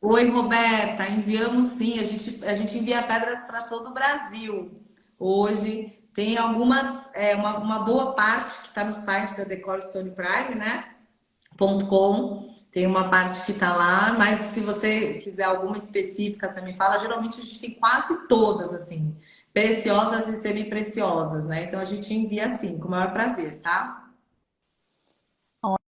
Oi, Roberta. Enviamos sim. A gente envia pedras para todo o Brasil. Hoje tem algumas, uma boa parte que está no site da Decor Stone Prime, né? .com. Tem uma parte que está lá, mas se você quiser alguma específica, você me fala. Geralmente a gente tem quase todas, assim, preciosas e semi-preciosas, né? Então a gente envia assim, com o maior prazer, tá?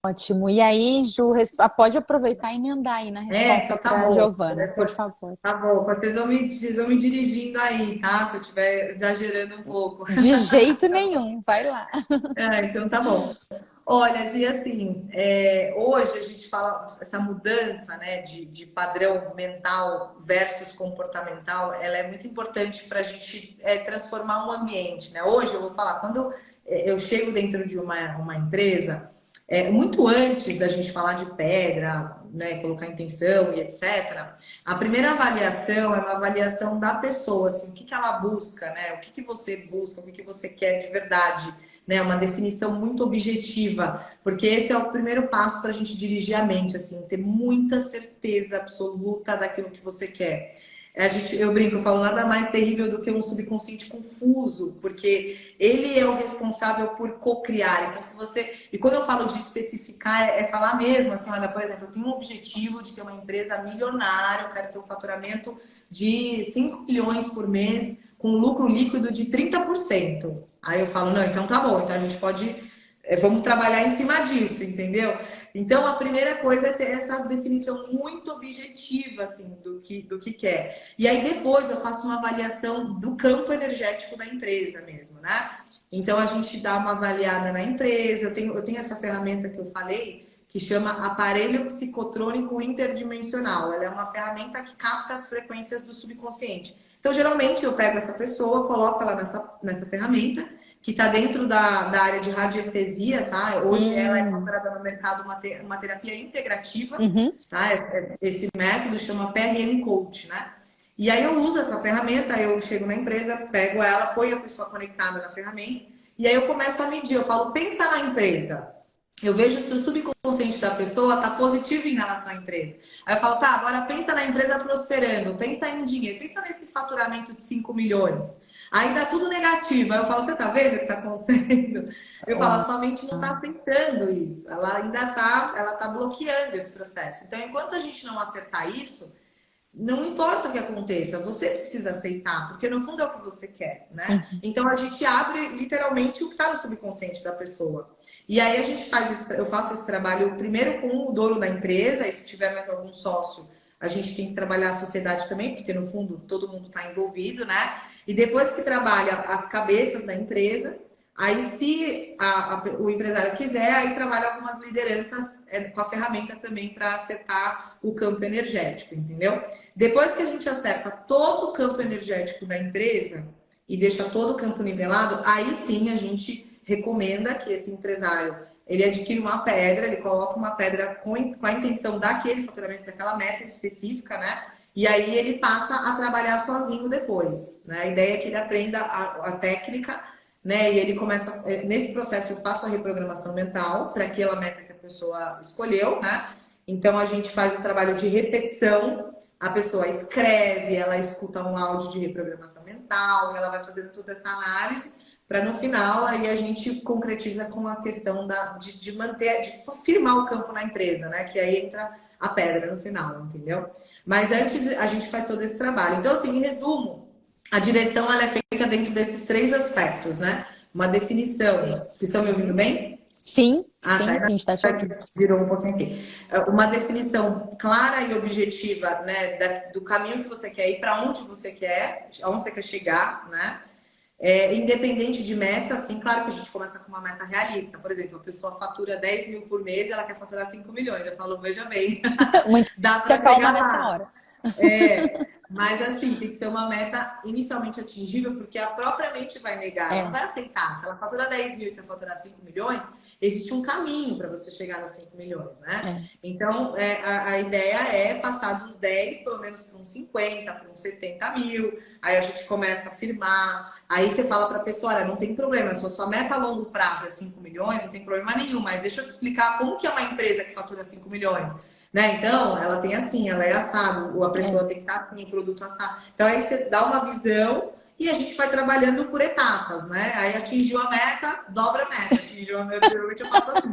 Ótimo. E aí, Ju, pode aproveitar e emendar aí na resposta Então tá para a bom. Giovana, por favor. Tá bom, vocês vão me dirigindo aí, tá? Se eu estiver exagerando um pouco. De jeito nenhum, vai lá. Então tá bom. Olha, Gi, assim, hoje a gente fala essa mudança, né, de padrão mental versus comportamental, ela é muito importante para a gente transformar um ambiente, né? Hoje eu vou falar, quando eu chego dentro de uma empresa, muito antes da gente falar de pedra, né, colocar intenção e etc., a primeira avaliação é uma avaliação da pessoa, assim, o que ela busca, né? O que você busca, o que você quer de verdade, né? Uma definição muito objetiva, porque esse é o primeiro passo para a gente dirigir a mente, assim, ter muita certeza absoluta daquilo que você quer. Eu brinco, eu falo, nada mais terrível do que um subconsciente confuso, porque ele é o responsável por co-criar. Então, se você. E quando eu falo de especificar, é falar mesmo, assim, olha, por exemplo, eu tenho um objetivo de ter uma empresa milionária, eu quero ter um faturamento de 5 milhões por mês, com lucro líquido de 30%. Aí eu falo, não, então tá bom, então a gente pode. Vamos trabalhar em cima disso, entendeu? Então, a primeira coisa é ter essa definição muito objetiva, assim, do que quer. E aí, depois, eu faço uma avaliação do campo energético da empresa mesmo, né? Então, a gente dá uma avaliada na empresa. Eu tenho essa ferramenta que eu falei, que chama aparelho psicotrônico interdimensional. Ela é uma ferramenta que capta as frequências do subconsciente. Então, geralmente, eu pego essa pessoa, coloco ela nessa ferramenta, que está dentro da área de radiestesia, tá? Hoje ela é considerada no mercado uma terapia integrativa, Uhum. tá? Esse método chama PRM Coach, né? E aí eu uso essa ferramenta, eu chego na empresa, pego ela, ponho a pessoa conectada na ferramenta, e aí eu começo a medir, eu falo, pensa na empresa. Eu vejo se o subconsciente da pessoa está positivo em relação à empresa. Aí eu falo, tá, agora pensa na empresa prosperando, pensa em dinheiro, pensa nesse faturamento de 5 milhões. Aí dá tudo negativo. Aí eu falo, você tá vendo o que tá acontecendo? Eu falo, a sua mente não tá aceitando isso. Ela ainda tá bloqueando esse processo. Então, enquanto a gente não acertar isso, não importa o que aconteça, você precisa aceitar, porque no fundo é o que você quer, né? Então a gente abre literalmente o que está no subconsciente da pessoa. E aí eu faço esse trabalho primeiro com o dono da empresa, e se tiver mais algum sócio, a gente tem que trabalhar a sociedade também, porque no fundo todo mundo está envolvido, né? E depois que trabalha as cabeças da empresa, aí se o empresário quiser, aí trabalha algumas lideranças com a ferramenta também para acertar o campo energético, entendeu? Depois que a gente acerta todo o campo energético da empresa e deixa todo o campo nivelado, aí sim a gente recomenda que esse empresário ele adquire uma pedra, ele coloca uma pedra com a intenção daquele faturamento, daquela meta específica, né? E aí ele passa a trabalhar sozinho depois, né? A ideia é que ele aprenda a técnica, né? E ele começa, nesse processo eu faço a reprogramação mental para aquela meta que a pessoa escolheu, né? Então a gente faz o trabalho de repetição, a pessoa escreve, ela escuta um áudio de reprogramação mental, ela vai fazendo toda essa análise para no final aí a gente concretiza com a questão de manter, de firmar o campo na empresa, né? Que aí entra a pedra no final, entendeu? Mas antes a gente faz todo esse trabalho. Então, assim, em resumo, a direção ela é feita dentro desses 3 aspectos, né? Uma definição. Vocês estão me ouvindo bem? Sim, sim, Tá. sim, está te ouvindo. Virou um pouquinho aqui. Uma definição clara e objetiva, né, do caminho que você quer ir, para onde você quer, aonde você quer chegar, né? Independente de meta, assim, claro que a gente começa com uma meta realista. Por exemplo, a pessoa fatura 10 mil por mês e ela quer faturar 5 milhões. Eu falo, veja bem, dá para calma chegar nessa lá. hora. Mas assim, tem que ser uma meta inicialmente atingível, porque a própria mente vai negar, ela não vai aceitar. Se ela fatura 10 mil e quer faturar 5 milhões, existe um caminho para você chegar nos 5 milhões, né? Então, a ideia é passar dos 10, pelo menos para uns 50, para uns 70 mil. Aí a gente começa a firmar. Aí você fala para a pessoa, olha, não tem problema, se a sua meta a longo prazo é 5 milhões, não tem problema nenhum, mas deixa eu te explicar como que é uma empresa que fatura 5 milhões. Né? Então, ela tem assim, ela é assado, a pessoa tem que estar com o produto assado. Então, aí você dá uma visão e a gente vai trabalhando por etapas, né? Aí atingiu a meta, dobra a meta. Atingiu a meta, geralmente eu faço assim.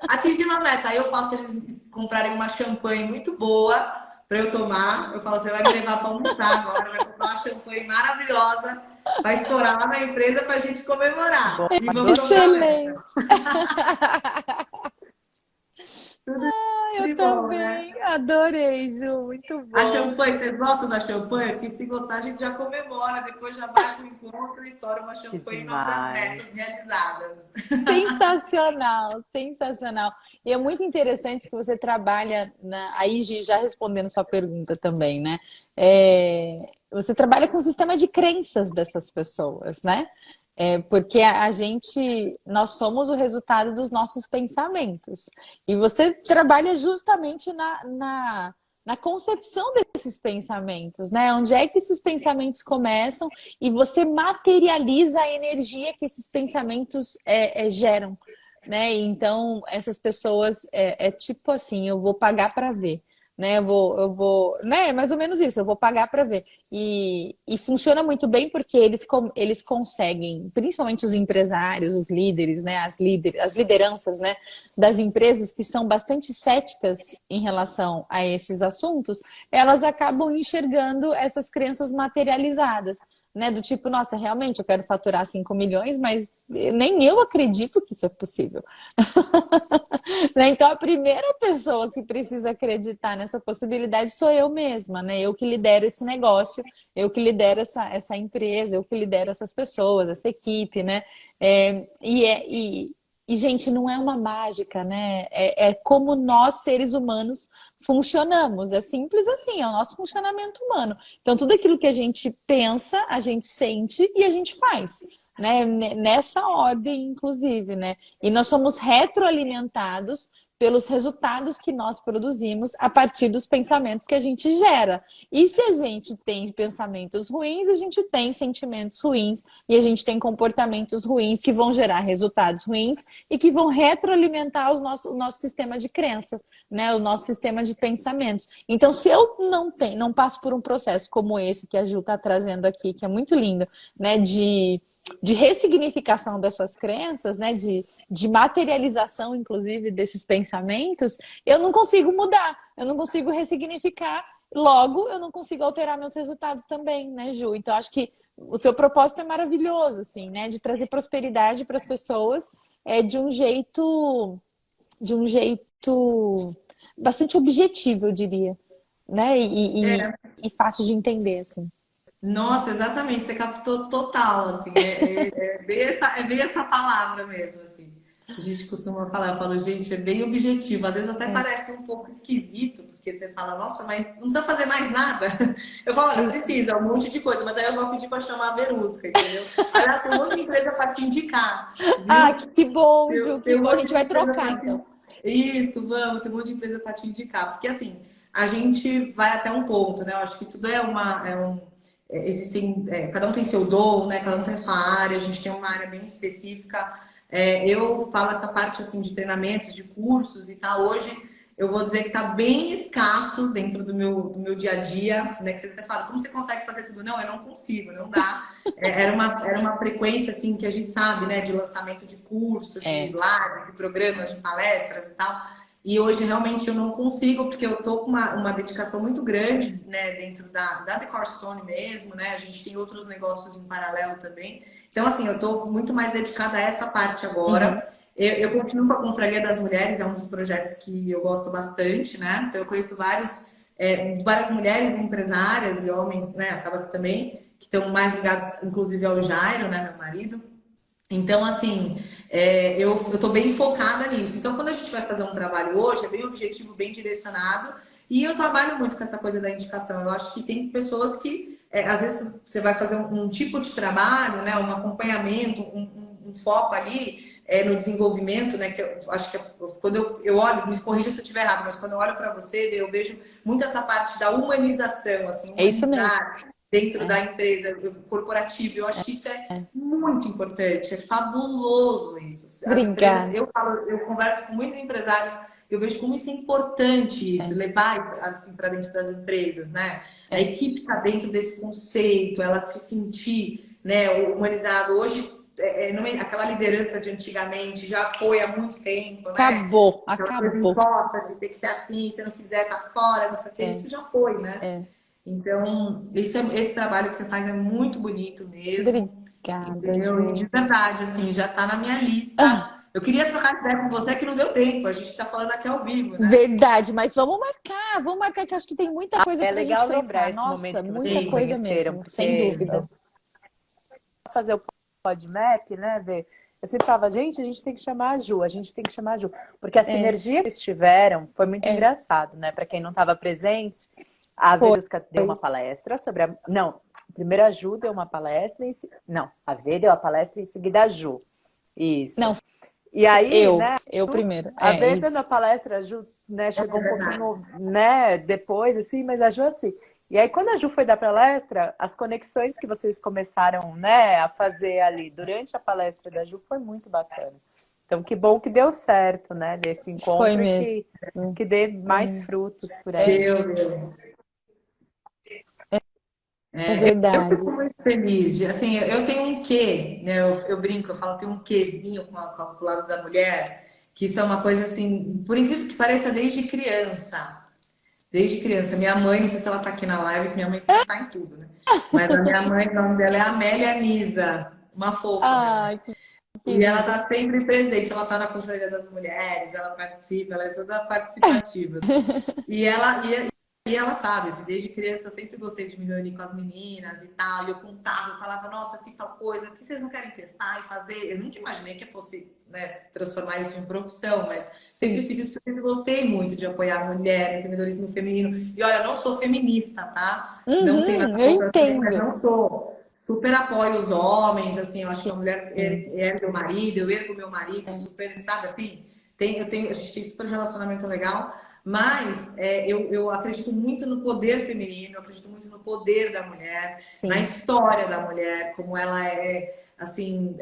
Atingiu a meta, aí eu faço eles comprarem uma champanhe muito boa para eu tomar. Eu falo, você vai me levar para almoçar agora, vai comprar uma champanhe maravilhosa, vai estourar lá na empresa para a gente comemorar. E vamos Excelente! Eu de também, bom, né? adorei, Ju, muito bom. A champanhe, vocês gostam da champanhe? Porque se gostar, a gente já comemora, depois já vai pro encontro e estoura uma champanhe em nome das metas realizadas. Sensacional, sensacional. E é muito interessante que você trabalha, aí Gi, já respondendo sua pergunta também, né? Você trabalha com o sistema de crenças dessas pessoas, né? Porque nós somos o resultado dos nossos pensamentos. E você trabalha justamente na concepção desses pensamentos, né? Onde é que esses pensamentos começam e você materializa a energia que esses pensamentos geram, né? Então, essas pessoas, tipo assim, eu vou pagar para ver. Né, eu vou, né, mais ou menos isso, eu vou pagar para ver. E funciona muito bem porque eles conseguem, principalmente os empresários, os líderes, né, as lideranças, né, das empresas que são bastante céticas em relação a esses assuntos, elas acabam enxergando essas crenças materializadas. Né, do tipo, nossa, realmente eu quero faturar 5 milhões, mas nem eu acredito que isso é possível. Né? Então, a primeira pessoa que precisa acreditar nessa possibilidade sou eu mesma, né? Eu que lidero esse negócio, eu que lidero essa empresa, eu que lidero essas pessoas, essa equipe, né? E, gente, não é uma mágica, né? É como nós, seres humanos, funcionamos. É simples assim, é o nosso funcionamento humano. Então, tudo aquilo que a gente pensa, a gente sente e a gente faz. Né? Nessa ordem, inclusive, né? E nós somos retroalimentados pelos resultados que nós produzimos a partir dos pensamentos que a gente gera. E se a gente tem pensamentos ruins, a gente tem sentimentos ruins e a gente tem comportamentos ruins que vão gerar resultados ruins e que vão retroalimentar o nosso sistema de crença, né? O nosso sistema de pensamentos. Então, se eu não passo por um processo como esse que a Ju está trazendo aqui, que é muito lindo, né? De ressignificação dessas crenças, né? De materialização, inclusive, desses pensamentos, eu não consigo mudar, eu não consigo ressignificar, logo eu não consigo alterar meus resultados também, né, Ju? Então, acho que o seu propósito é maravilhoso, assim, né? De trazer prosperidade para as pessoas de um jeito bastante objetivo, eu diria. né? É, E fácil de entender, assim. nossa, exatamente, você captou total, assim, é bem essa palavra mesmo, assim. A gente costuma falar, eu falo, gente, é bem objetivo. Às vezes até É. parece um pouco esquisito, porque você fala, nossa, mas não precisa fazer mais nada. Eu falo, olha, Isso. precisa, um monte de coisa, mas aí eu vou pedir para chamar a Verusca, entendeu? Aliás, tem um monte de empresa para te indicar, Ah, viu? que bom, Ju, Tem que um bom. A monte gente de vai empresa trocar, para então. te... Isso, vamos, tem um monte de empresa para te indicar. Porque assim, a gente vai até um ponto, né? Eu acho que tudo existem, cada um tem seu dom, né? Cada um tem a sua área, a gente tem uma área bem específica. Eu falo essa parte assim de treinamentos, de cursos e tal. Hoje eu vou dizer que está bem escasso dentro do meu dia a dia, né? Que vocês até falam, como você consegue fazer tudo? Não, eu não consigo, não dá. Era uma frequência assim que a gente sabe, né? De lançamento de cursos, de live, de programas, de palestras e tal. E hoje realmente eu não consigo, porque eu tô com uma dedicação muito grande, né, dentro da Decor Stone mesmo, né? A gente tem outros negócios em paralelo também. Então, assim, eu tô muito mais dedicada a essa parte Uhum. agora. Eu continuo com a Confraria das Mulheres, é um dos projetos que eu gosto bastante, né? Então, eu conheço várias mulheres empresárias e homens, né? Acaba que também, que estão mais ligados, inclusive, ao Jairo, né, meu marido. Então, assim, eu estou bem focada nisso. Então, quando a gente vai fazer um trabalho hoje, é bem objetivo, bem direcionado. E eu trabalho muito com essa coisa da indicação. Eu acho que tem pessoas que, às vezes, você vai fazer um tipo de trabalho, né, um acompanhamento, um foco ali no desenvolvimento, né, que eu acho que quando eu olho, me corrija se eu estiver errado, mas quando eu olho para você, eu vejo muito essa parte da humanização, assim, É isso mesmo. humanizar dentro É, da empresa corporativa. Eu acho que isso é é. muito importante, é fabuloso isso. As empresas, Obrigada. eu converso com muitos empresários, eu vejo como isso é importante, isso, É, levar assim para dentro das empresas, né? A é. equipe está dentro desse conceito, ela se sentir, né, humanizado. Hoje, aquela liderança de antigamente já foi há muito tempo, né? Acabou, Aquela coisa acabou. imposta de ter que ser assim, se não fizer, tá fora, não sei o que, É, isso já foi, né? é. Então, esse trabalho que você faz é muito bonito mesmo. Obrigada, Entendeu? E de Ju. verdade, assim, já tá na minha lista. Ah, Eu queria trocar ideia com você que não deu tempo. A gente tá falando aqui ao vivo, né? verdade, mas vamos marcar que acho que tem muita coisa É pra gente legal lembrar trocar. esse Nossa, momento que vocês muita se Sim. coisa conheceram, mesmo, sem porque dúvida. fazer o PodMap, né, Vê? Eu sempre falava, gente, a gente tem que chamar a Ju, a gente tem que chamar a Ju. Porque a É, sinergia que eles tiveram foi muito é, engraçado, né? Para quem não estava presente, a foi. Verusca deu uma palestra sobre a... Não, primeiro a Ju deu uma palestra, não, a Vê deu a palestra e em seguida a Ju. Isso. Não, E aí, né, eu primeiro. a É, Vê dando isso. a palestra, a Ju, né, É chegou um verdade. pouquinho, né, depois, assim, mas a Ju assim. E aí, quando a Ju foi dar palestra, as conexões que vocês começaram, né, a fazer ali durante a palestra da Ju foi muito bacana. Então, que bom que deu certo, né, desse Foi encontro e mesmo. que dê Foi mais mesmo. frutos por É, aí. Deu. é Eu verdade. fico muito feliz. Assim, eu tenho um quê, né? Eu brinco, eu falo, tenho um quezinho com o lado da mulher, que isso é uma coisa assim, por incrível que pareça, desde criança. Desde criança. Minha mãe, não sei se ela tá aqui na live, porque minha mãe sempre tá em tudo, né? Mas a minha mãe, o nome dela é Amélia Nisa. Uma fofa, minha mãe. Ai, que E ela querida. tá sempre presente, ela tá na Conferência das Mulheres, ela participa, ela é toda participativa, assim. E ela sabe, assim, desde criança eu sempre gostei de me reunir com as meninas e tal, e eu contava, eu falava, nossa, eu fiz tal coisa, por que vocês não querem testar e fazer? Eu nunca imaginei que eu fosse, né, transformar isso em profissão, mas sempre Sim. fiz isso porque eu sempre gostei muito de apoiar a mulher, empreendedorismo feminino. E olha, eu não sou feminista, tá? Não tem nada Uhum, eu contra também, mas entendo. não sou. Super apoio os homens, assim, eu acho que a mulher Sim. ergue o marido, eu ergo meu marido, É. super, sabe, assim, a gente tem super relacionamento legal, mas eu acredito muito no poder feminino, eu acredito muito no poder da mulher, na Sim. história da mulher, como ela é, assim,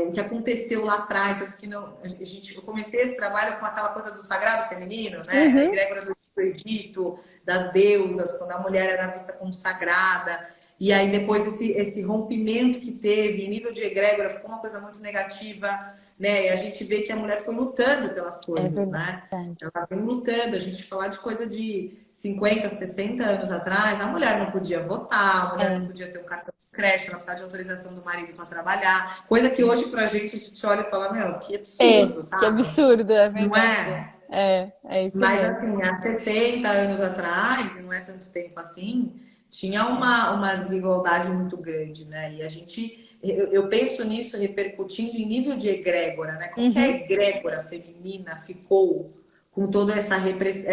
o que aconteceu lá atrás, tanto que não, eu comecei esse trabalho com aquela coisa do sagrado feminino, né, a Uhum. egrégora do Egito, das deusas, quando a mulher era vista como sagrada, e aí depois esse rompimento que teve, em nível de egrégora, ficou uma coisa muito negativa, né? E a gente vê que a mulher foi lutando pelas É coisas, né? verdade. Ela vem lutando. A gente falar de coisa de 50, 60 anos atrás, a mulher não podia votar, a mulher não É. podia ter um cartão de crédito, ela precisava de autorização do marido para trabalhar. Coisa que hoje pra gente, a gente olha e fala, meu, que É, absurdo, que sabe? absurdo, é Não verdade. é? É isso Mas mesmo. assim, há 60 anos atrás, não é tanto tempo assim, tinha uma desigualdade muito grande, né? E a gente, eu penso nisso repercutindo em nível de egrégora, né? Como que a Uhum. egrégora feminina ficou com toda essa repressão,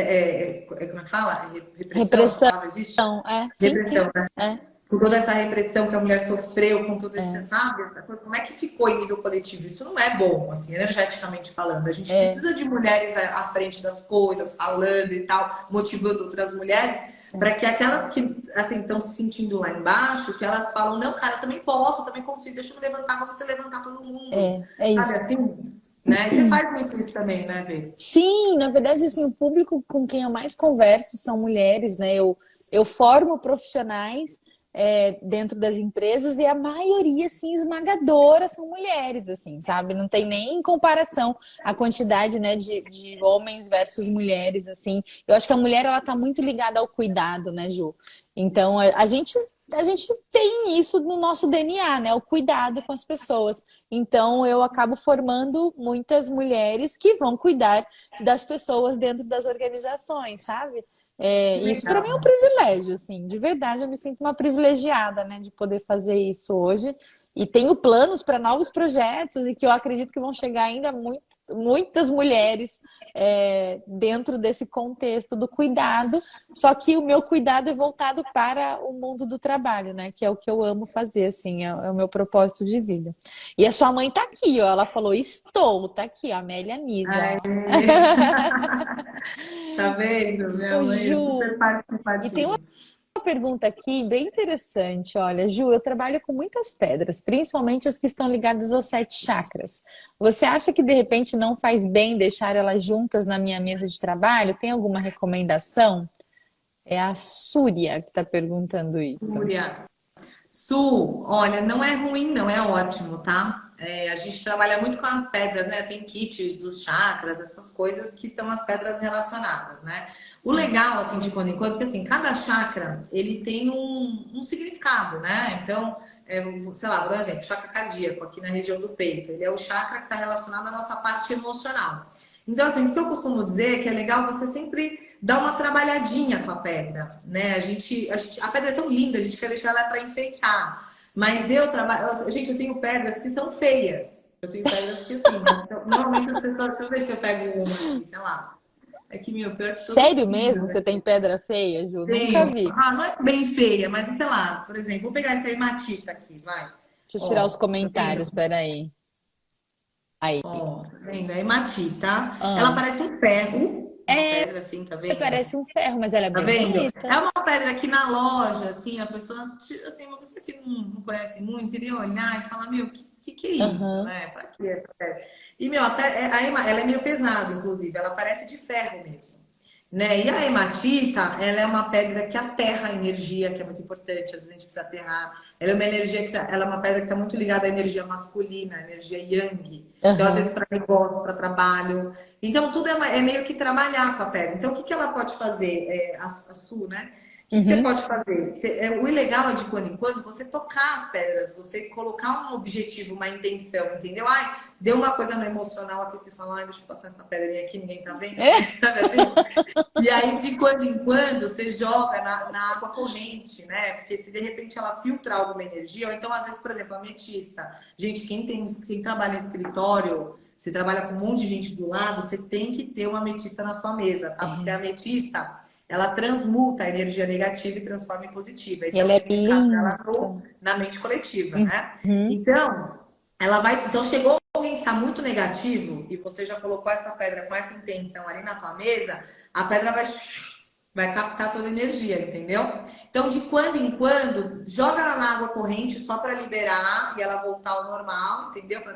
como é que fala? Repressão, essa Repressão, palavra existe? sim, sim. Repressão, né? É, Com toda essa repressão que a mulher sofreu, com todo esse, é, sabe? Como é que ficou em nível coletivo? Isso não é bom, assim, energeticamente falando. A gente é, precisa de mulheres à frente das coisas, falando e tal, motivando outras mulheres, para que aquelas que, assim, estão se sentindo lá embaixo, que elas falam, não, cara, eu também posso, eu também consigo, deixa eu me levantar como você levantar todo mundo. é Sabe isso. assim? Né? E você faz muito isso também, né, Vê? Sim, na verdade, assim, o público com quem eu mais converso são mulheres, né? Eu formo profissionais dentro das empresas e a maioria, assim, esmagadora são mulheres, assim, sabe? Não tem nem comparação a quantidade, né, de homens versus mulheres, assim. Eu acho que a mulher, ela tá muito ligada ao cuidado, né, Ju? Então, a gente tem isso no nosso DNA, né? O cuidado com as pessoas. Então, eu acabo formando muitas mulheres que vão cuidar das pessoas dentro das organizações, sabe? Que Isso para mim é um legal. privilégio, assim, de verdade eu me sinto uma privilegiada, né, de poder fazer isso hoje e tenho planos para novos projetos e que eu acredito que vão chegar ainda muitas mulheres dentro desse contexto do cuidado, só que o meu cuidado é voltado para o mundo do trabalho, né, que é o que eu amo fazer, assim, é o meu propósito de vida. E a sua mãe tá aqui, ó, ela falou, estou, tá aqui, ó, a Amélia Nisa, Ai, ó. tá vendo? Minha Ô, mãe é super Ju, e tem participativa. uma pergunta aqui bem interessante. Olha, Ju, eu trabalho com muitas pedras, principalmente as que estão ligadas aos 7 chakras. Você acha que de repente não faz bem deixar elas juntas na minha mesa de trabalho? Tem alguma recomendação? É a Súria que está perguntando isso. Júlia, Su, olha, não é ruim, não, é ótimo, tá? A gente trabalha muito com as pedras, né? Tem kits dos chakras, essas coisas que são as pedras relacionadas, né? O legal, assim, de quando em quando, que assim, cada chakra, ele tem um significado, né? Então, sei lá, por exemplo, chakra cardíaco, aqui na região do peito, ele é o chakra que está relacionado à nossa parte emocional. Então, assim, o que eu costumo dizer é que é legal você sempre dar uma trabalhadinha com a pedra, né? A pedra é tão linda, a gente quer deixar ela para enfeitar. Mas eu trabalho, gente, eu tenho pedras que são feias. Eu tenho pedras que assim, então, normalmente as pessoas, deixa eu ver se eu pego uma aqui, sei lá. É que meu, pior que todas Sério mesmo lindas, que né? você tem pedra feia, Ju? Nunca Tenho. vi. Ah, não é bem feia, mas sei lá, por exemplo, vou pegar essa hematita aqui, vai. Deixa eu tirar os Ó, tá comentários, vendo? peraí. Aí. Ó, tá vendo? É hematita. Ela Ah, parece um ferro, uma pedra assim, tá vendo? parece um ferro, mas ela é Tá bem vendo? É bonita. uma pedra aqui na loja, assim, a pessoa, assim, uma pessoa que não conhece muito, iria olhar e falar, meu, que é isso, Aham. né? Pra que essa pedra? E, meu, ela é meio pesada, inclusive, ela parece de ferro mesmo. Né? E a hematita, ela é uma pedra que aterra a energia, que é muito importante, às vezes a gente precisa aterrar. Ela é uma energia ela é uma pedra que está muito ligada à energia masculina, à energia yang. Então, às vezes, Aham. para negócio, para trabalho. Então, tudo é meio que trabalhar com a pedra. Então, o que ela pode fazer? A Su, né? O que você Uhum. pode fazer? O ilegal é de quando em quando você tocar as pedras, você colocar um objetivo, uma intenção, entendeu? Ai, deu uma coisa no emocional aqui, você fala, ai, deixa eu passar essa pedrinha aqui, ninguém tá vendo, sabe assim? E aí, de quando em quando, você joga na água corrente, né? Porque se de repente ela filtra alguma energia, ou então, às vezes, por exemplo, a ametista. Gente, quem trabalha em escritório, você trabalha com um monte de gente do lado, você tem que ter uma ametista na sua mesa, tá? Porque a É. ametista, ela transmuta a energia negativa e transforma em positiva. E Esse é o ela é significado dela linda. na mente coletiva, né? Uhum. Então, ela vai. Então, chegou alguém que está muito negativo e você já colocou essa pedra com essa intenção ali na tua mesa, a pedra vai captar toda a energia, entendeu? Então, de quando em quando, joga ela na água corrente só para liberar e ela voltar ao normal, entendeu? Para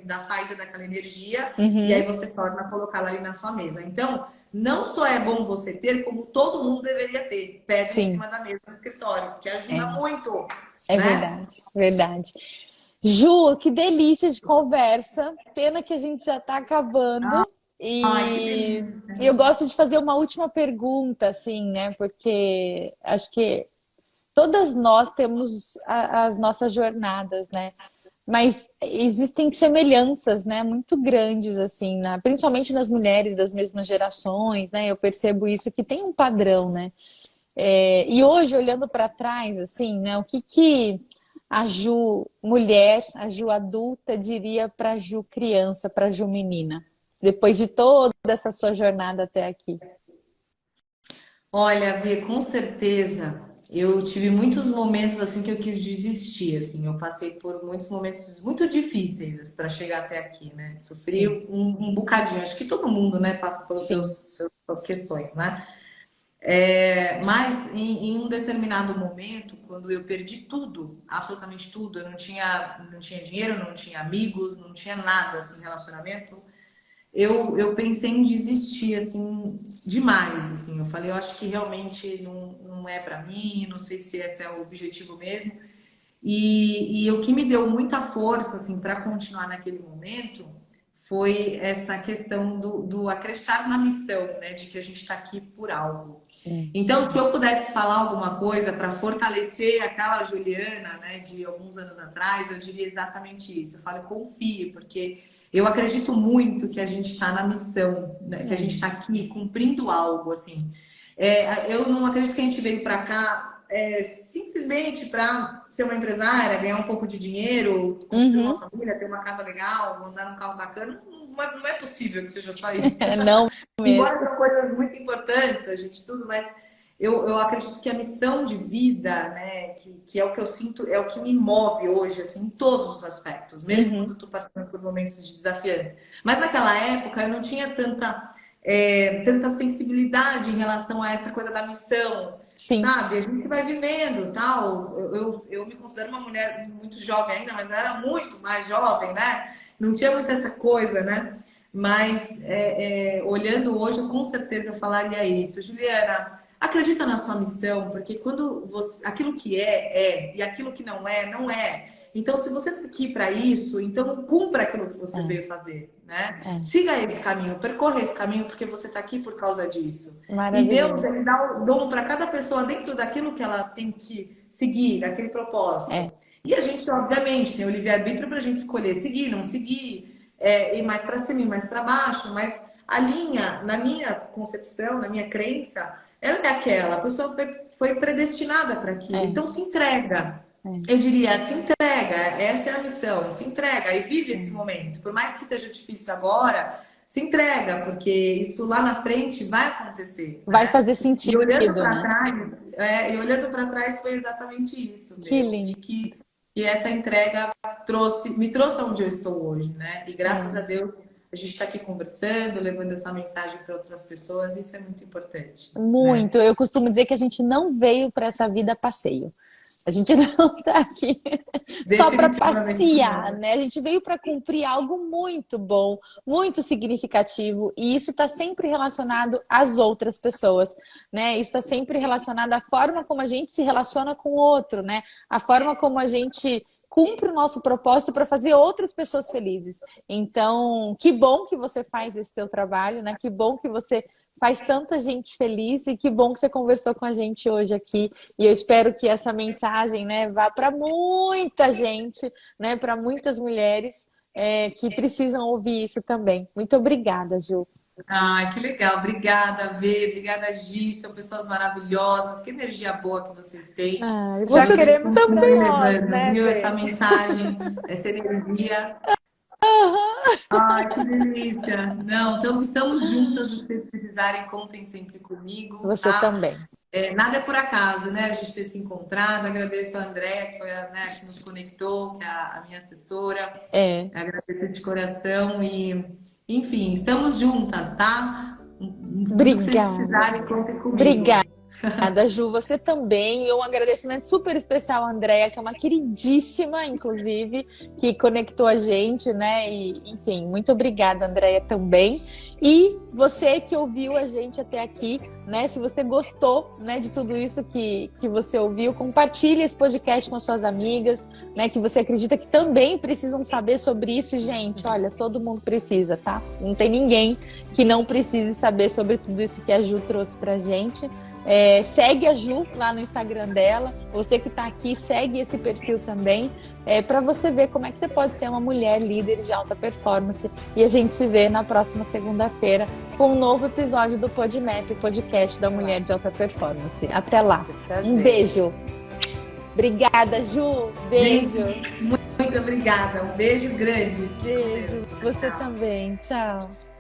dar saída daquela energia e aí Uhum. você torna a colocá-la ali na sua mesa. Então, não só é bom você ter, como todo mundo deveria ter pedra em Sim, cima da mesa no escritório, que ajuda é. muito, É né? verdade, verdade. Ju, que delícia de conversa. Pena que a gente já está acabando. Ai, que E delícia. eu gosto de fazer uma última pergunta, assim, né? Porque acho que todas nós temos as nossas jornadas, né? Mas existem semelhanças, né, muito grandes, assim, principalmente nas mulheres das mesmas gerações, né? Eu percebo isso, que tem um padrão, né? E hoje, olhando para trás, assim, né, o que que a Ju mulher, a Ju adulta, diria para a Ju criança, para a Ju menina, depois de toda essa sua jornada até aqui? Olha, Bia, com certeza eu tive muitos momentos assim que eu quis desistir, assim, eu passei por muitos momentos muito difíceis para chegar até aqui, né? Sofri Sim, um bocadinho, acho que todo mundo, né, passa pelas sim. suas questões, né? Mas em um determinado momento, quando eu perdi tudo, absolutamente tudo, eu não tinha dinheiro, não tinha amigos, não tinha nada assim, relacionamento, eu pensei em desistir, assim, demais, assim. Eu falei, eu acho que realmente não é para mim, não sei se esse é o objetivo mesmo. E o que me deu muita força, assim, para continuar naquele momento foi essa questão do acreditar na missão, né? De que a gente está aqui por algo. Sim. Então, se eu pudesse falar alguma coisa para fortalecer aquela Juliana, né, de alguns anos atrás, eu diria exatamente isso. Eu falo, confie, porque eu acredito muito que a gente está na missão, né, que a gente está aqui cumprindo algo, assim. Eu não acredito que a gente veio para cá simplesmente para ser uma empresária, ganhar um pouco de dinheiro, construir uma Uhum. família, ter uma casa legal, andar num carro bacana. Não é possível que seja só isso. Não Embora mesmo. são coisas muito importantes, a gente tudo, mas eu acredito que a missão de vida, né, que é o que eu sinto, é o que me move hoje, assim, em todos os aspectos, mesmo quando Uhum. estou passando por momentos desafiantes. Mas naquela época eu não tinha tanta sensibilidade em relação a essa coisa da missão, Sim. sabe? A gente vai vivendo, tal. Eu me considero uma mulher muito jovem ainda, mas eu era muito mais jovem, né? Não tinha muito essa coisa, né? Mas olhando hoje, com certeza eu falaria isso. Juliana, acredita na sua missão, porque quando aquilo que e aquilo que não é, não é. Então, se você está aqui para isso, então cumpra aquilo que você É, veio fazer, né? é. Siga esse caminho, percorra esse caminho, porque você está aqui por causa disso. E Deus, Maravilhoso. ele dá o dom para cada pessoa dentro daquilo que ela tem que seguir, daquele propósito. É, E a gente, obviamente, tem o livre-arbítrio para a gente escolher seguir, não seguir, ir mais para cima, ir mais para baixo, mas a linha, na minha concepção, na minha crença, ela é aquela, a pessoa foi predestinada para aquilo, é, então se entrega. é, Eu diria, se entrega, essa é a missão, se entrega e vive esse é. momento. Por mais que seja difícil agora, se entrega, porque isso lá na frente vai acontecer, Vai né? fazer E olhando sentido, para né? trás, foi exatamente isso, Que meu. Eu vi lindo. que essa entrega me trouxe aonde eu estou hoje, né? E graças a É. Deus a gente está aqui conversando, levando essa mensagem para outras pessoas, isso é muito importante, né? Muito. Eu costumo dizer que a gente não veio para essa vida a passeio. A gente não está aqui só para Definitivamente passear, não. né? A gente veio para cumprir algo muito bom, muito significativo, e isso está sempre relacionado às outras pessoas, né? Isso está sempre relacionado à forma como a gente se relaciona com o outro, né? A forma como a gente cumpre o nosso propósito para fazer outras pessoas felizes. Então, que bom que você faz esse teu trabalho, né? Que bom que você faz tanta gente feliz e que bom que você conversou com a gente hoje aqui. E eu espero que essa mensagem, né, vá para muita gente, né, para muitas mulheres que precisam ouvir isso também. Muito obrigada, Ju. Ai, que legal. Obrigada, Vê. Obrigada, Gi. São pessoas maravilhosas. Que energia boa que vocês têm. Ah, e Já E você vocês queremos para continuem também. nós, levando, né, viu? Essa Vê? mensagem, essa energia. Ai, que delícia. Não, então estamos juntas. Se vocês precisarem, contem sempre comigo, Você tá? também. Nada é por acaso, né? A gente ter se encontrado. Agradeço a Andréia, que foi né, que nos conectou, que é a minha assessora. É. Agradeço de coração e, enfim, estamos juntas, tá? Tudo que vocês Obrigada. precisarem, contem comigo. Obrigada. Obrigada, Ju. Você também. E um agradecimento super especial à Andréia, que é uma queridíssima, inclusive, que conectou a gente, né? E, enfim, muito obrigada, Andréia, também. E você que ouviu a gente até aqui, né? Se você gostou, né, de tudo isso que você ouviu, compartilhe esse podcast com as suas amigas, né? Que você acredita que também precisam saber sobre isso. Gente, olha, todo mundo precisa, tá? Não tem ninguém que não precise saber sobre tudo isso que a Ju trouxe pra gente. Segue a Ju lá no Instagram dela. Você que está aqui, segue esse perfil também, para você ver como é que você pode ser uma mulher líder de alta performance. E a gente se vê na próxima segunda-feira com um novo episódio do PodMap, o podcast da mulher de alta performance. Até lá. Um beijo. Obrigada, Ju. Beijo. Muito obrigada. Um beijo grande. Beijo. Você também. Tchau.